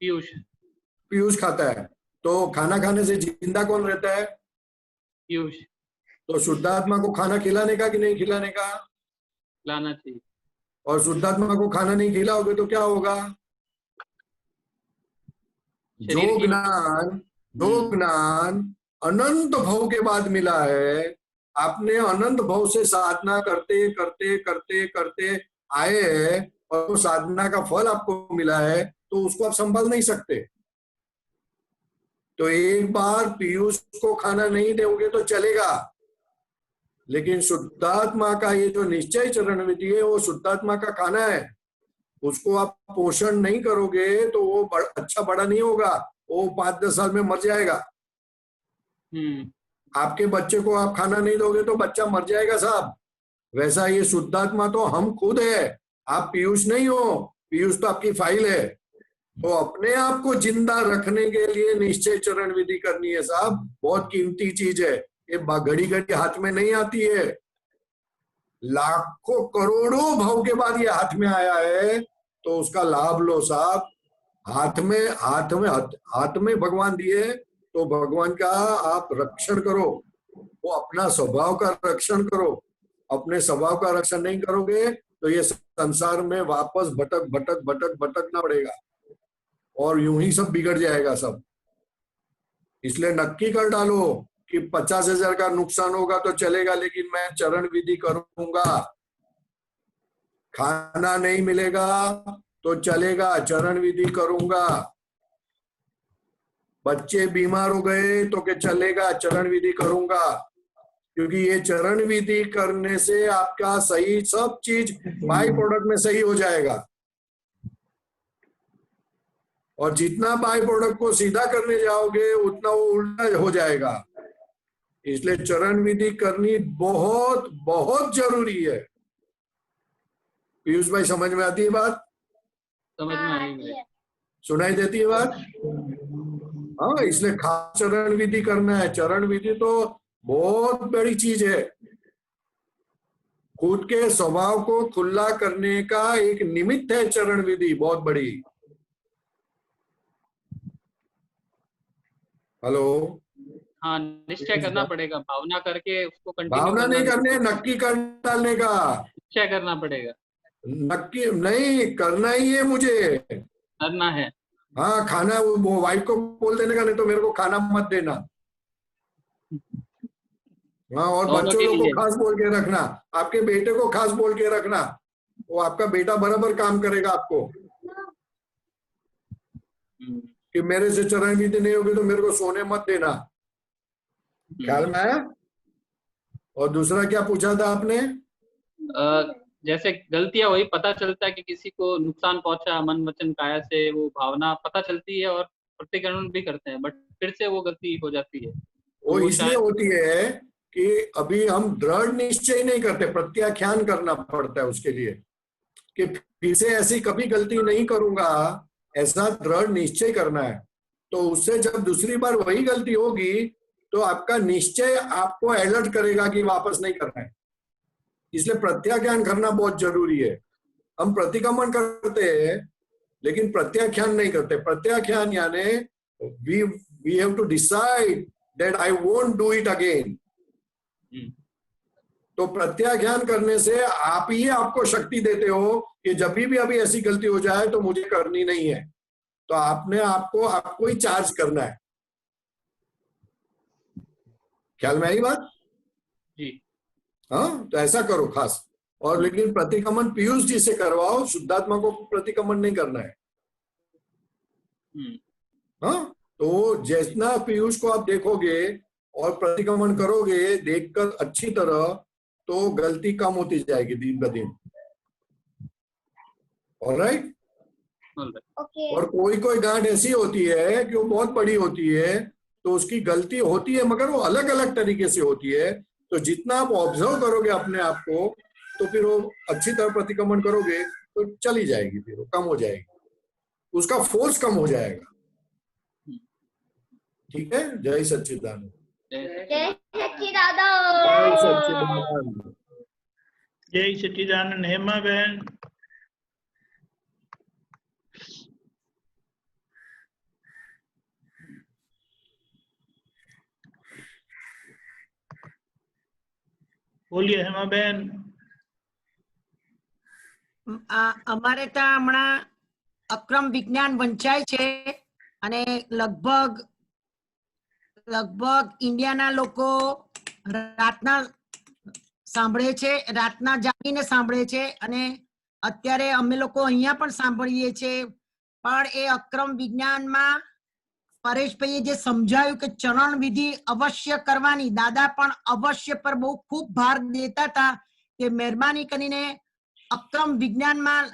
पीयूष। पीयूष खाता है। तो खाना खाने से जिंदा कौन रहता है? पीयूष। तो शुद्ध आत्मा को खाना खिलाने का कि नहीं खिलाने का? लाना चाहिए। और शुद्ध आत्मा को खाना नहीं खिलाओगे तो क्या होगा? जो ज्ञान अनंत भव के बाद मिला है, आपने अनंत भव से साधना करते करते करते करते आए हैं और वो साधना का फल आपको मिला है, तो उसको आप संभाल नहीं सकते। तो एक बार पीयूष को खाना नहीं दोगे तो चलेगा, लेकिन शुद्धात्मा का ये जो निश्चय चरण विधि है वो शुद्धात्मा का खाना है। उसको आप पोषण नहीं करोगे तो वो अच्छा बड़ा नहीं होगा, वो 5-10 साल में मर जाएगा। आपके बच्चे को आप खाना नहीं दोगे तो बच्चा मर जाएगा साहब। वैसा ये शुद्धात्मा तो हम खुद है, आप पीयूष नहीं हो। पीयूष तो आपकी फाइल है। तो अपने आप को जिंदा रखने के लिए निश्चय चरण विधि करनी है साहब, बहुत कीमती चीज है। ये घड़ी घड़ी हाथ में नहीं आती है, लाखों करोड़ों भाव के बाद ये हाथ में आया है, तो उसका लाभ लो साहब। हाथ में भगवान दिए, तो भगवान का आप रक्षण करो, वो अपना स्वभाव का रक्षण करो। अपने स्वभाव का रक्षण नहीं करोगे तो ये संसार में वापस भटकना पड़ेगा और यूं ही सब बिगड़ जाएगा सब। इसलिए नक्की कर डालो कि 50,000 का नुकसान होगा तो चलेगा, लेकिन मैं चरण विधि करूंगा। खाना नहीं मिलेगा तो चलेगा, चरण विधि करूंगा। बच्चे बीमार हो गए तो के चलेगा, चरण विधि करूंगा। क्योंकि ये चरण विधि करने से आपका सही सब चीज बाई प्रोडक्ट में सही हो जाएगा, और जितना बाई प्रोडक्ट को सीधा करने जाओगे उतना वो उल्टा हो जाएगा। इसलिए चरण विधि करनी बहुत बहुत जरूरी है। पीयूष भाई समझ में आती है बात? समझ में आई है। सुनाई देती है बात? हाँ, इसलिए खास चरण विधि करना है। चरण विधि तो बहुत बड़ी चीज है। खुद के स्वभाव को खुला करने का एक निमित्त है चरण विधि, बहुत बड़ी। हेलो। हाँ, निश्चय करना पड़ेगा, भावना करके उसको कंटिन्यू। भावना नहीं करने, नक्की कर डालने का निश्चय करना पड़ेगा। नक्की नहीं करना ही है, मुझे करना है। हाँ, खाना वो वाइफ को बोल देने का, नहीं तो मेरे को खाना मत देना। हाँ, और बच्चों लोग को खास बोल के रखना, आपके बेटे को खास बोल के रखना, वो आपका बेटा बराबर काम करेगा आपको। कि मेरे से चरण विधि नहीं होगी तो मेरे को सोने मत देना। ख्याल में आया? और दूसरा क्या पूछा था आपने? जैसे गलतियां वही पता चलता है कि किसी को नुकसान पहुंचा मन वचन काया से, वो भावना पता चलती है और प्रतिक्रमण भी करते हैं, बट फिर से वो गलती हो जाती है। वो इसलिए होती है कि अभी हम दृढ़ निश्चय नहीं करते, प्रत्याख्यान करना पड़ता है उसके लिए, कि फिर से ऐसी कभी गलती नहीं करूंगा, ऐसा दृढ़ निश्चय करना है। तो उससे जब दूसरी बार वही गलती होगी तो आपका निश्चय आपको अलर्ट करेगा कि वापस नहीं करना है। इसलिए प्रत्याख्यान करना बहुत जरूरी है। हम प्रतिक्रमण करते हैं लेकिन प्रत्याख्यान नहीं करते। प्रत्याख्यान यानी we have to decide that I won't do it again. तो प्रत्याख्यान करने से आप ही आपको शक्ति देते हो कि जब भी अभी ऐसी गलती हो जाए तो मुझे करनी नहीं है। तो आपने आपको ही चार्ज करना है। ख्याल में आई बात? जी। हाँ, तो ऐसा करो खास। और लेकिन प्रतिक्रमण पीयूष जी से करवाओ, शुद्धात्मा को प्रतिक्रमण नहीं करना है। हाँ, तो जितना पीयूष को आप देखोगे और प्रतिक्रमण करोगे देखकर अच्छी तरह, तो गलती कम होती जाएगी दिन ब दिन। ऑलराइट? और कोई गांठ ऐसी होती है कि वो बहुत बड़ी होती है, तो उसकी गलती होती है मगर वो अलग अलग तरीके से होती है। तो जितना आप ऑब्जर्व करोगे अपने आप को, तो फिर वो अच्छी तरह प्रतिक्रमण करोगे तो चली जाएगी, फिर वो कम हो जाएगी, उसका फोर्स कम हो जाएगा। ठीक है, जय सच्चिदानंद। जय सच्चिदानंद। जय सच्चिदानंद। जय सच्चिदानंद। हेमा बहन। બોલીએ હેમાબેન. અમારે ત્યાં હમણાં અક્રમ વિજ્ઞાન વંચાય છે અને લગભગ ઇન્ડિયાના લોકો રાતના સાંભળે છે, રાતના જાગીને સાંભળે છે અને અત્યારે અમે લોકો અહીંયા પણ સાંભળીએ છીએ. પણ એ અક્રમ વિજ્ઞાનમાં પરેશભાઈએ જે સમજાવ્યું કે ચરણ વિધિ અવશ્ય કરવાની, દાદા પણ અવશ્ય પર બહુ ખૂબ ભાર દેતા હતા કે મહેરબાની કરીને અક્રમ વિજ્ઞાનમાં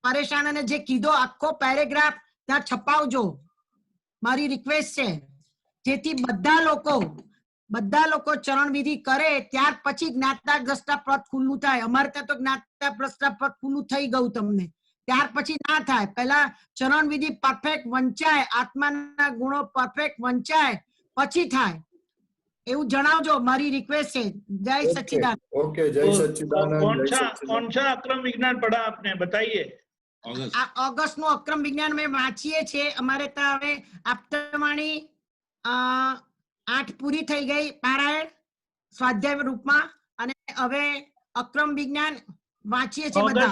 પરેશાનને જે કીધો આખો પેરેગ્રાફ ત્યાં છપાવજો, મારી રિક્વેસ્ટ છે, જેથી બધા લોકો ચરણ વિધિ કરે ત્યાર પછી જ્ઞાતા દ્રષ્ટા પદ ખુલ્લું થાય. અમારે ત્યાં તો જ્ઞાતા દ્રષ્ટા પદ ખુલ્લું થઈ ગયું તમને, ત્યાર પછી ના થાય. પહેલા ચરણ વિધિ પરફેક્ટ વંચાય, આત્માના ગુણો પરફેક્ટ વંચાય પછી થાય, એવું જણાવજો, મારી રિક્વેસ્ટ છે. જય સच्चिदानंद. ओके, जय सच्चिदानंद। कौन सा अक्रम विज्ञान पढ़ा आपने, बताइए। ऑगस्ट नो अक्रम विज्ञान में वांचीए छे। अमारे ત્યાં હવે આપતવાણી 8 પૂરી થઈ ગઈ પારાયણ સ્વાધ્યાય રૂપમાં અને હવે અક્રમ વિજ્ઞાન વાંચીએ છે બધા.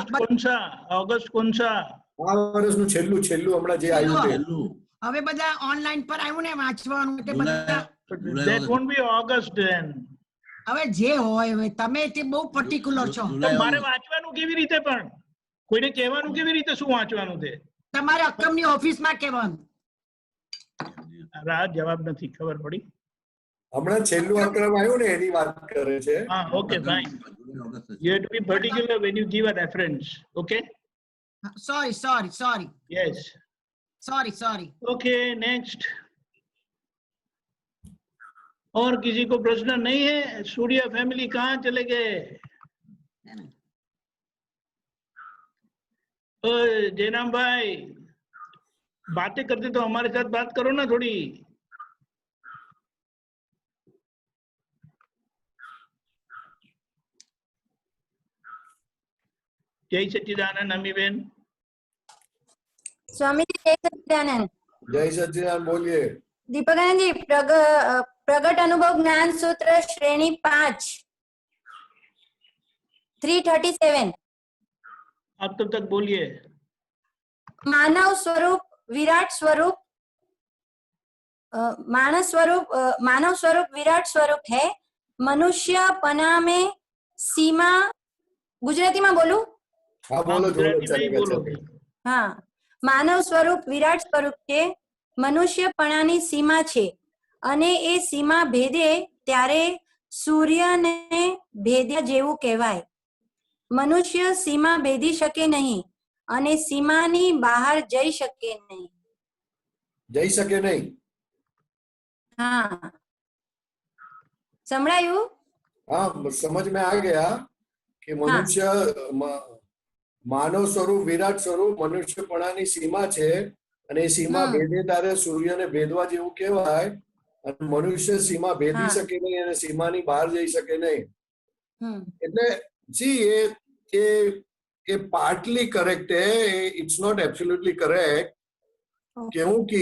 ઓગસ્ટ કોણ સા? આ વર્ષનું છેલ્લું હમણાં જે આવ્યું છે. હવે બધા ઓનલાઈન પર આવ્યું ને વાંચવાનું, એટલે બધા that won't be August then. હવે જે હોય, હવે તમે તે બહુ પર્ટિક્યુલર છો. મારે વાંચવાનું કેવી રીતે, પણ કોઈને કહેવાનું કેવી રીતે શું વાંચવાનું છે? તમારે અક્રમની ઓફિસમાં કહેવાનું. રાત જવાબ નથી ખબર પડી. હમણાં છેલ્લું અક્રમ આવ્યું ને એની વાત કરે છે. હા, okay, fine. You have to be particular when you give a reference. Okay? Sorry. Yes. Sorry. Okay, next. और किसी को प्रश्न नहीं है? सूर्य फैमिली कहाँ चले गए? जयराम भाई, बातें करते तो हमारे साथ बात करो ना थोड़ी। जय सच्चिदानंद। अम्मी बेन। स्वामी जी जय सच्चिदानंद। जय सच्चिदानंद। बोलिए। दीपकानंद जी, प्रगट अनुभव ज्ञान सूत्र श्रेणी 5 337। आप तब तक बोलिए। मानव स्वरूप विराट स्वरूप, मानव स्वरूप विराट स्वरूप है। मनुष्यपना में सीमा, गुजराती में बोलू? हाँ बोलो। हाँ, मानव स्वरूप विराट स्वरूप છે, મનુષ્યપણાની સીમા છે અને એ સીમા ભેદે ત્યારે સૂર્યને ભેદ્યા જેવું કહેવાય. મનુષ્ય સીમા ભેદી શકે નહીં અને સીમાની બહાર જઈ શકે નહીં. हाँ, संभळाયું? हाँ, समझ में आ गया कि मनुष्य मानव स्वरूप विराट स्वरूप मनुष्यपणाની सीमा છે અને એ सीमा ભેદે તારે સૂર્યને ભેદવા જેવું કહેવાય અને મનુષ્ય सीमा ભેદી શકે નહીં અને सीमाની બહાર જઈ શકે નહીં. એટલે જી ये पार्टली करेक्ट है, इट्स नॉट एब्सोल्युटली करेक्ट, क्योंकि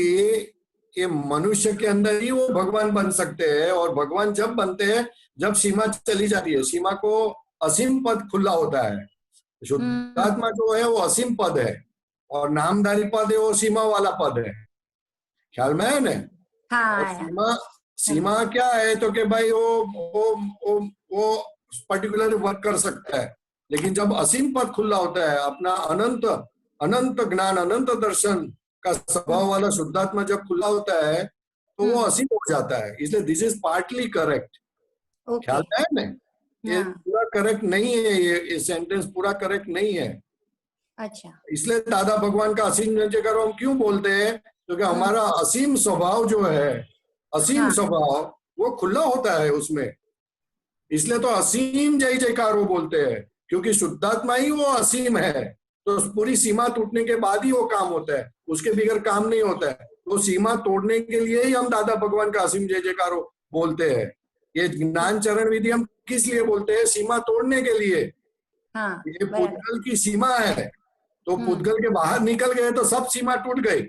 ये मनुष्य के अंदर ही वो भगवान बन सकते हैं और भगवान जब बनते हैं जब सीमा चली जाती है, सीमा को असीम पद खुला होता है। शुद्धात्मा जो है वो असीम पद है और नामधारी पद है वो सीमा वाला पद है। ख्याल में है ना? हाँ। सीमा क्या है तो कि भाई वो पर्टिकुलर वर्क कर सकता है, लेकिन जब असीम पद खुला होता है, अपना अनंत ज्ञान अनंत दर्शन का स्वभाव वाला शुद्धात्मा जब खुला होता है तो वो असीम हो जाता है। इसलिए दिस इज पार्टली करेक्ट। ख्याल में है ना? ये पूरा करेक्ट नहीं है, ये सेंटेंस पूरा करेक्ट नहीं है। अच्छा, इसलिए दादा भगवान का असीम जयकार हम क्यों बोलते हैं? क्योंकि हमारा असीम स्वभाव जो है, असीम स्वभाव वो खुला होता है उसमें, इसलिए तो असीम जय जयकार वो बोलते हैं। क्योंकि शुद्धात्मा ही वो असीम है, तो पूरी सीमा टूटने के बाद ही वो काम होता है, उसके बगैर काम नहीं होता है। तो सीमा तोड़ने के लिए ही हम दादा भगवान का असीम जय जयकारो बोलते हैं। ये ज्ञान चरण विधि हम किस लिए बोलते हैं? सीमा तोड़ने के लिए। हाँ, ये पुद्गल की सीमा है, तो पुद्गल के बाहर निकल गए तो सब सीमा टूट गई।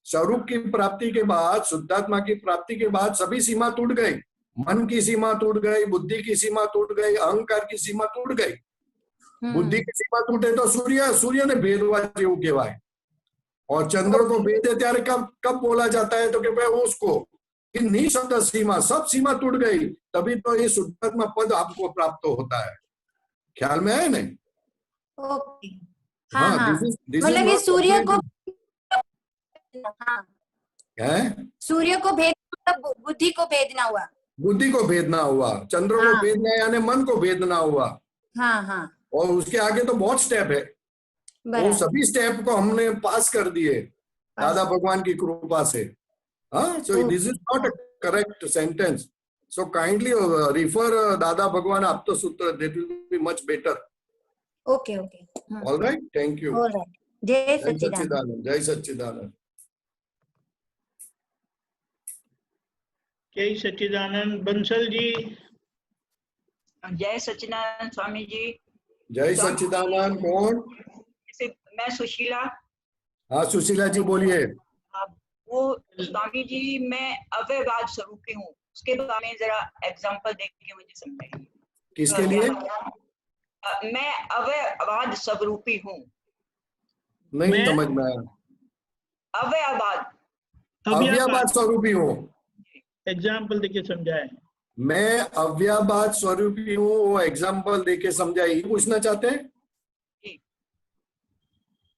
स्वरूप की प्राप्ति के बाद, शुद्धात्मा की प्राप्ति के बाद सभी सीमा टूट गई। मन की सीमा टूट गई, बुद्धि की सीमा टूट गई, अहंकार की सीमा टूट गई। बुद्धि की सीमा टूटे तो सूर्य ने भेदवा जेવું કહેવાય, और चंद्र को भेदे त्यारे कब बोला जाता है? तो कि भाई उसको कि निःशब्द सीमा, सब सीमा टूट गई, तभी तो ये शुद्धात्मा पद आपको प्राप्त होता है। ख्याल में है नहीं? ओके, हाँ हाँ, this is मतलब ये not सूर्य को, complete- हाँ, है? सूर्य को भेदना मतलब बुद्धि को भेदना हुआ। बुद्धि को भेदना हुआ, चंद्र को भेदना यानी मन को भेदना हुआ। हाँ हाँ, और उसके आगे तो बहुत स्टेप है, वो सभी स्टेप को हमने पास कर दिए दादा भगवान की कृपा से। हाँ, so this is not a correct sentence, so kindly refer दादा भगवान आप तो सूत्र, that will be much better. Okay okay, alright, thank you. Alright, जय सच्चिदानंद। सच्चिदानंद, जय सच्चिदानंद। जय सच्चिदानंद। बंसल जी। जय सच्चिदानंद स्वामी जी। जय सच्चिदानंद। कौन? मैं सुशीला। हाँ सुशीला जी बोलिए। वो स्वामी जी, मैं अव्ययवाद स्वरूपी हूँ, उसके बारे में जरा एग्जांपल देख के मुझे समझाइए। किसके लिए? मैं अव्ययवाद स्वरूपी हूँ। नहीं समझ में आया। अव्ययवाद स्वरूपी हूँ, एग्जाम्पल देके समझाए। मैं अव्ययवाद स्वरूपी हूँ, वो एग्जाम्पल देके समझाइए, पूछना चाहते हैं?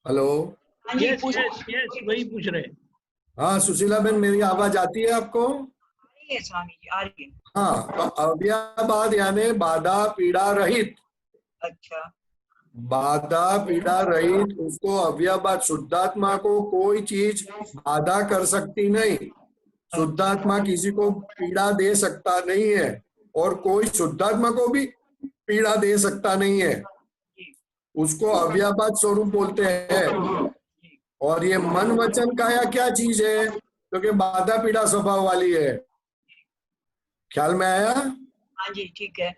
हेलो। यस वही पूछ रहे। हाँ सुशीला बहन, मेरी आवाज आती है आपको? आ रही है स्वामी जी, आ रही है। हाँ, तो अव्ययवाद यानी बाधा पीड़ा रहित। अच्छा। बाधा पीड़ा रहित, उसको अव्ययवाद, शुद्धात्मा को कोई चीज बाधा कर सकती नहीं। शुद्धात्मा किसी को पीड़ा दे सकता नहीं है, और कोई शुद्धात्मा को भी पीड़ा दे सकता नहीं है। उसको अव्ययवाद स्वरूप बोलते हैं। और ये मन वचन काया क्या चीज है? क्योंकि बाधा पीड़ा स्वभाव वाली है। ख्याल में आया? हाँ जी, ठीक है।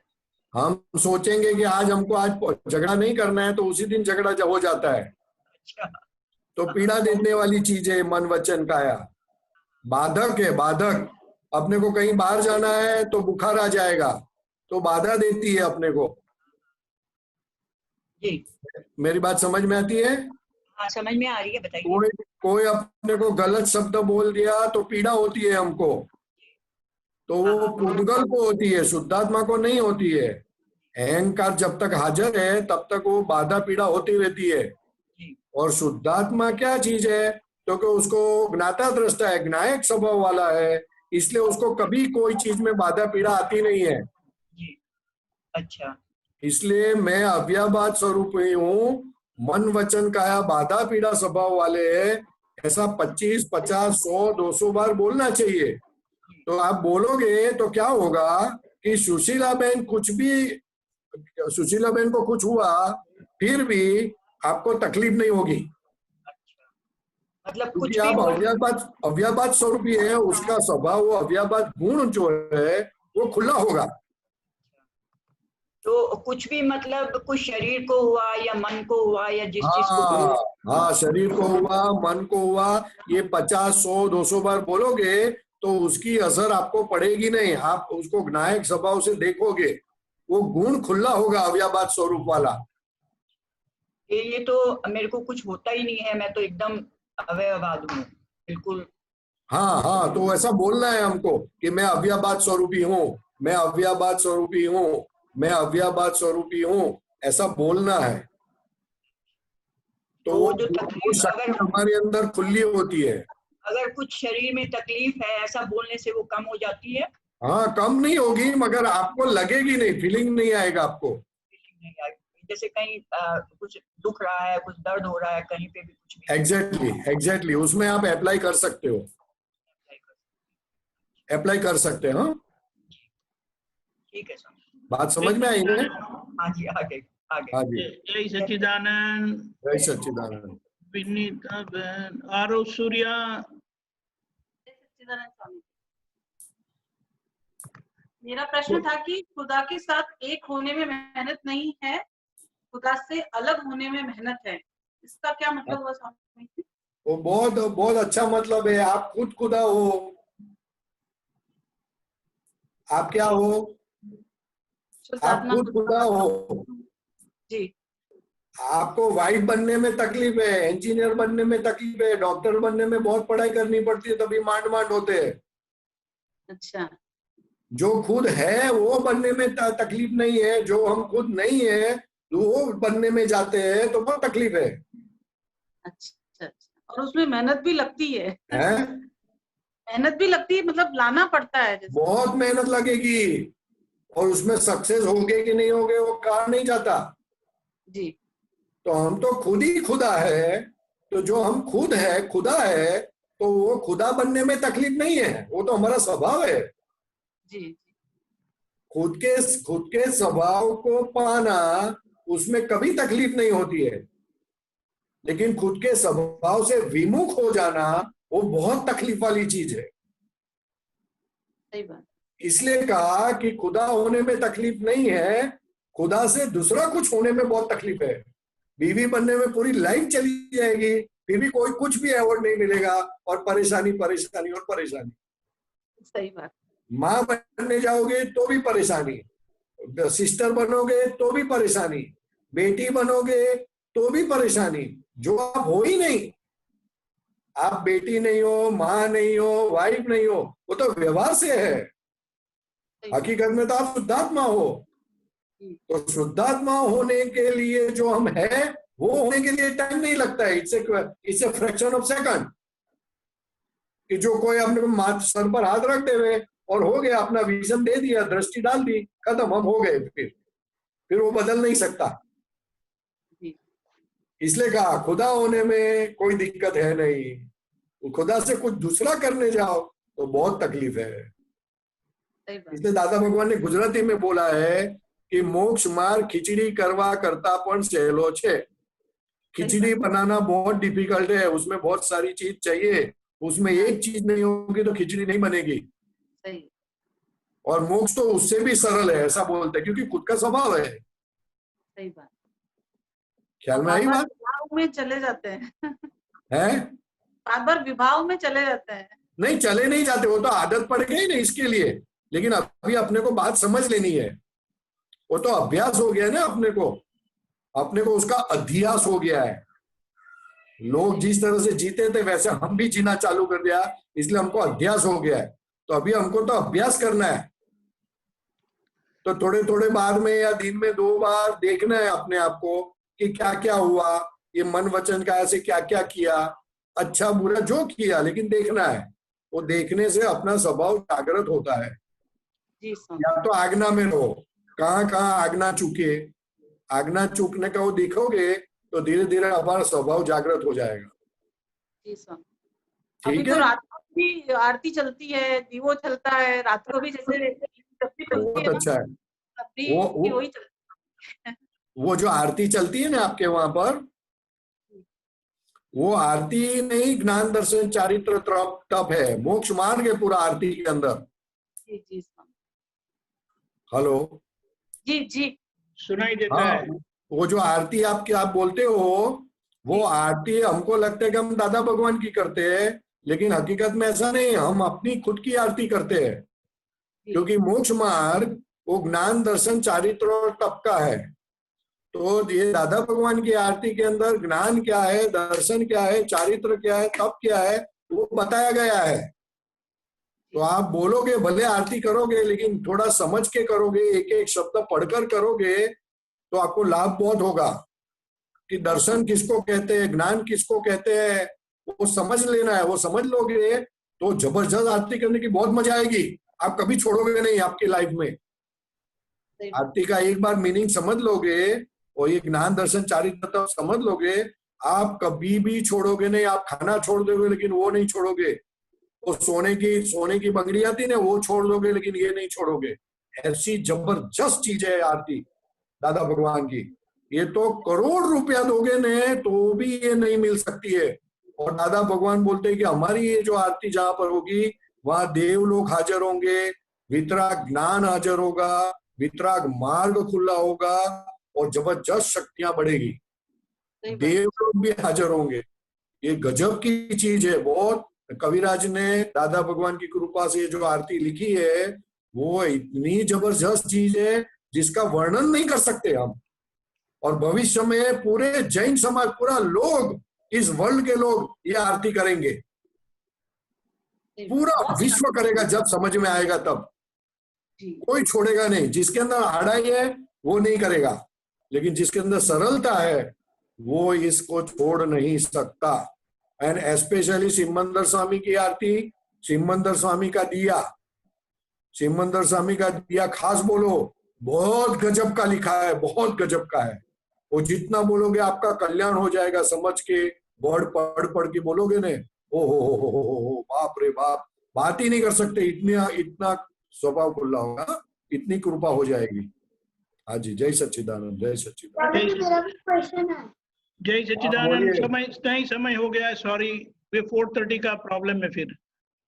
हम सोचेंगे कि आज हमको आज झगड़ा नहीं करना है, तो उसी दिन झगड़ा हो जाता है। अच्छा। तो पीड़ा देने वाली चीज है मन वचन काया। बाधक है, बाधक। अपने को कहीं बाहर जाना है तो बुखार आ जाएगा, तो बाधा देती है अपने को। जी। मेरी बात समझ में आती है? हाँ, समझ में आ रही है, बताइए। कोई अपने को गलत शब्द बोल दिया तो पीड़ा होती है हमको, तो वो पुद्गल को होती है, शुद्धात्मा को नहीं होती है। अहंकार जब तक हाजिर है तब तक वो बाधा पीड़ा होती रहती है। और शुद्धात्मा क्या चीज है? क्योंकि उसको ज्ञाता दृष्टा है, ज्ञायक स्वभाव वाला है, इसलिए उसको कभी कोई चीज में बाधा पीड़ा आती नहीं है। अच्छा। इसलिए मैं अव्ययवाद स्वरूप ही हूँ। मन वचन काया बाधा पीड़ा स्वभाव वाले है, ऐसा 25, 50, 100, 200 बार बोलना चाहिए। तो आप बोलोगे तो क्या होगा कि सुशीला बहन को कुछ हुआ फिर भी आपको तकलीफ नहीं होगी। मतलब क्योंकि आप अव्ययवाद स्वरूप ही है, उसका स्वभाव, वो अव्ययवाद गुण जो है वो खुला होगा। तो कुछ भी, मतलब कुछ शरीर को हुआ या मन को हुआ या जिस चीज को, हाँ, शरीर को हुआ, मन को हुआ, ये 50, 100, 200 बार बोलोगे तो उसकी असर आपको पड़ेगी नहीं। आप उसको ज्ञायक स्वभाव से देखोगे, वो गुण खुला होगा अव्ययवाद स्वरूप वाला। ये तो मेरे को कुछ होता ही नहीं है, मैं तो एकदम अव्ययवाद हूँ, बिल्कुल। हाँ हाँ, तो ऐसा बोलना है हमको कि मैं अव्ययवाद स्वरूपी हूँ, मैं अव्ययवाद स्वरूपी हूँ, मैं अव्ययवाद स्वरूपी हूँ, ऐसा बोलना है। तो वो शक्ति हमारे अंदर खुली होती है। अगर कुछ शरीर में तकलीफ है, ऐसा बोलने से वो कम हो जाती है? हाँ, कम नहीं होगी, मगर आपको लगेगी नहीं, फीलिंग नहीं आएगा आपको। फीलिंग नहीं आएगी, जैसे कहीं कुछ दुख रहा है, कुछ दर्द हो रहा है, कहीं पे भी कुछ भी। एग्जैक्टली, उसमें आप अप्लाई कर सकते हो, अप्लाई कर सकते हैं। हाँ ठीक है सर, बात समझ में आई है? हाँ जी, आ गई। हाँ जी, जय सच्चिदानंद। जय सच्चिदानंद। विनीता बहन, आरो सूर्या। सच्चिदानंद स्वामी, मेरा प्रश्न था कि खुदा के साथ एक होने में मेहनत नहीं है, खुदा से अलग होने में मेहनत है, इसका क्या मतलब हुआ स्वामी जी? वो बहुत बहुत अच्छा मतलब है। आप खुद खुदा हो। आप क्या हो? आप खुद खुदा हो जी। आपको वाइफ बनने में तकलीफ है, इंजीनियर बनने में तकलीफ है, डॉक्टर बनने में बहुत पढ़ाई करनी पड़ती है, तभी मांड मांड होते हैं। अच्छा। जो खुद है वो बनने में तकलीफ नहीं है, जो हम खुद नहीं है वो बनने में जाते हैं तो बहुत तकलीफ है। अच्छा, और उसमें मेहनत भी लगती है। मेहनत भी लगती है, मतलब लाना पड़ता है जैसे। बहुत मेहनत लगेगी और उसमें सक्सेस होगे कि नहीं होगे वो कहा नहीं जाता जी। तो हम तो खुद ही खुदा है, तो जो हम खुद है खुदा है तो वो खुदा बनने में तकलीफ नहीं है, वो तो हमारा स्वभाव है। जी। खुद के स्वभाव को पाना उसमें कभी तकलीफ नहीं होती है, लेकिन खुद के स्वभाव से विमुख हो जाना वो बहुत तकलीफ वाली चीज है। सही बात। इसलिए कहा कि खुदा होने में तकलीफ नहीं है, खुदा से दूसरा कुछ होने में बहुत तकलीफ है। बीवी बनने में पूरी लाइफ चली जाएगी, फिर भी कोई कुछ भी अवार्ड नहीं मिलेगा और परेशानी परेशानी और परेशानी। सही बात। माँ बनने जाओगे तो भी परेशानी, सिस्टर बनोगे तो भी परेशानी, बेटी बनोगे तो भी परेशानी। जो आप हो ही नहीं, आप बेटी नहीं हो, माँ नहीं हो, वाइफ नहीं हो, वो तो व्यवहार से है। हकीकत में तो आप शुद्धात्मा हो। तो शुद्धात्मा होने के लिए जो हम है वो होने के लिए टाइम नहीं लगता है। It's a fraction of second कि जो कोई अपने को सर पर हाथ रख देवे और हो गया, अपना विजन दे दिया, दृष्टि डाल दी, खत्म, हम हो गए। फिर वो बदल नहीं सकता। इसलिए कहा खुदा होने में कोई दिक्कत है नहीं, खुदा से कुछ दूसरा करने जाओ तो बहुत तकलीफ है। इसलिए दादा भगवान ने गुजराती में बोला है कि मोक्ष मार्ग खिचड़ी करवा करता पण सहेलो छे। खिचड़ी बनाना बहुत डिफिकल्ट है, उसमें बहुत सारी चीज चाहिए, उसमें एक चीज नहीं होगी तो खिचड़ी नहीं बनेगी। सही। और मोक्ष तो उससे भी सरल है, ऐसा बोलते हैं, क्योंकि खुद का स्वभाव है। सही बात। ख्याल में आई बात? विभाव में चले जाते हैं। हैं? बार विभाव में चले जाते हैं। नहीं, चले नहीं जाते, वो तो आदत पड़ गई ना इसके लिए। लेकिन अभी अपने को बात समझ लेनी है, वो तो अभ्यास हो गया ना, अपने को उसका अध्यास हो गया है। लोग जिस तरह से जीते थे वैसे हम भी जीना चालू कर दिया, इसलिए हमको अध्यास हो गया है। तो अभी हमको तो अभ्यास करना है। तो थोड़े थोड़े बार में या दिन में 2 बार देखना है अपने आप को कि क्या क्या हुआ, ये मन वचन का ऐसे क्या क्या किया, अच्छा बुरा जो किया, लेकिन देखना है। वो देखने से अपना स्वभाव जागृत होता है। या तो आज्ञा में रहो, कहाँ कहाँ आज्ञा चूके, आज्ञा चूकने का वो देखोगे तो धीरे धीरे हमारा स्वभाव जागृत हो जाएगा। ठीक है। रात को भी आरती चलती है, दीवो चलता है, रात को भी जैसे बहुत अच्छा है। वो जो आरती चलती है ना आपके वहां पर, वो आरती नहीं, ज्ञान दर्शन चारित्र तप है, मोक्ष मार्ग है पूरा आरती के अंदर। जी। हेलो जी सुनाई देता है। वो जो आरती आप बोलते हो, वो आरती हमको लगता है कि हम दादा भगवान की करते हैं, लेकिन हकीकत में ऐसा नहीं, हम अपनी खुद की आरती करते हैं। क्योंकि मोक्ष मार्ग वो ज्ञान दर्शन चारित्र और तप का है। तो ये दादा भगवान की आरती के अंदर ज्ञान क्या है, दर्शन क्या है, चारित्र क्या है, तप क्या है, वो बताया गया है। तो आप बोलोगे, भले आरती करोगे, लेकिन थोड़ा समझ के करोगे, एक एक शब्द पढ़कर करोगे तो आपको लाभ बहुत होगा कि दर्शन किसको कहते हैं, ज्ञान किसको कहते हैं, वो समझ लेना है। वो समझ लोगे तो जबरदस्त आरती करने की बहुत मजा आएगी, आप कभी छोड़ोगे नहीं आपकी लाइफ में। आरती का एक बार मीनिंग समझ लोगे और ये ज्ञान दर्शन चारित्र समझ लोगे, आप कभी भी छोड़ोगे नहीं। आप खाना छोड़ दोगे लेकिन वो नहीं छोड़ोगे, वो सोने की बंगड़ी आती ना, वो छोड़ दोगे लेकिन ये नहीं छोड़ोगे। ऐसी जबरदस्त चीज है आरती दादा भगवान की। ये तो करोड़ रुपया दोगे ने तो भी ये नहीं मिल सकती है। और दादा भगवान बोलते हैं कि हमारी ये जो आरती जहां पर होगी वहां देवलोक हाजिर होंगे, वितराग ज्ञान हाजिर होगा, वितराग मार्ग खुला होगा और जबरदस्त शक्तियां बढ़ेगी, देवलोक भी हाजिर होंगे। ये गजब की चीज है बहुत। कविराज ने दादा भगवान की कृपा से जो आरती लिखी है वो इतनी जबरदस्त चीज है जिसका वर्णन नहीं कर सकते हम। और भविष्य में पूरे जैन समाज, पूरा लोग, इस वर्ल्ड के लोग ये आरती करेंगे, पूरा विश्व करेगा जब समझ में आएगा तब। कोई छोड़ेगा नहीं। जिसके अंदर आड़ाई है वो नहीं करेगा, लेकिन जिसके अंदर सरलता है वो इसको छोड़ नहीं सकता। एंड स्पेशली सिमंदर स्वामी की आरती, सिमंदर स्वामी का दिया, सिमंदर स्वामी का दिया खास बोलो, बहुत गजब का लिखा है, बहुत गजब का है। वो जितना बोलोगे आपका कल्याण हो जाएगा। समझ के वर्ड पढ़ के बोलोगे ने, ओ हो बाप रे बाप, बात ही नहीं कर सकते, इतना स्वभाव खुला होगा, इतनी कृपा हो जाएगी। हाँ जी, जय सच्चिदानंद, जय सच्चिदानंद। जय सच्चिदानंद। समय समय हो गया है, सॉरी, 4:30 का प्रॉब्लम है फिर।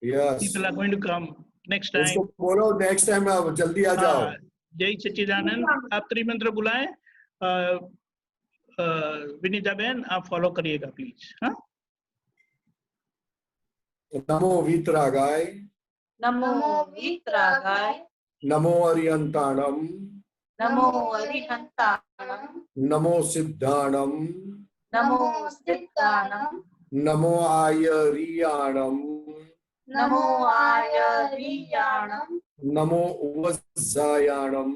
Yes, people are going to come next time. उसको बोलो नेक्स्ट टाइम आप जल्दी आ जाओ। जय सच्चिदानंद। आप त्रिमंत्र बुलाएं। विनीता बहन आप फॉलो करिएगा प्लीज। हाँ, नमो वीतरागाय, नमो वीतरागाय, नमो अरिहंताणम, नमो अरिहंताणम, नमो सिद्धाणम, नमो सिद्धाणम, नमो आयरियाणम, नमो आयरियाणम, नमो उवस्सायाणम,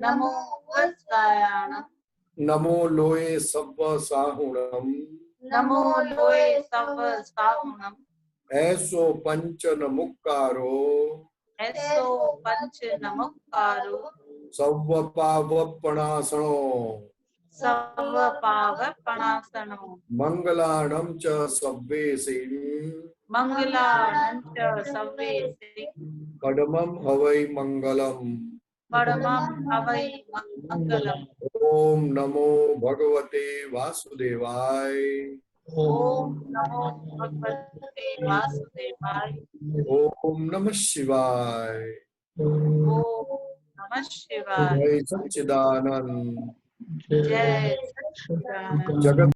नमो वत्सायाणम, नमो लोये सव्व साहुणम, नमो लोये सव साहुणम, ऐसो पंच नमुक्कारो, ऐसो पंच नमस्कारो, सव्व पावपणासनो, सव पावपणासनो, मंगलाणं च सव्वेसिं, मंगलानं च सव्वेसिं, पदमं हवै मंगलम्, परमं हवै मंगलम्। ओम नमो भगवते वासुदेवाय, ओम नमो भगवते वासुदेवाय, ओम नमः शिवाय, ओम नमः शिवाय। जय सच्चिदानंद। जय सच्चिदानंद। जगत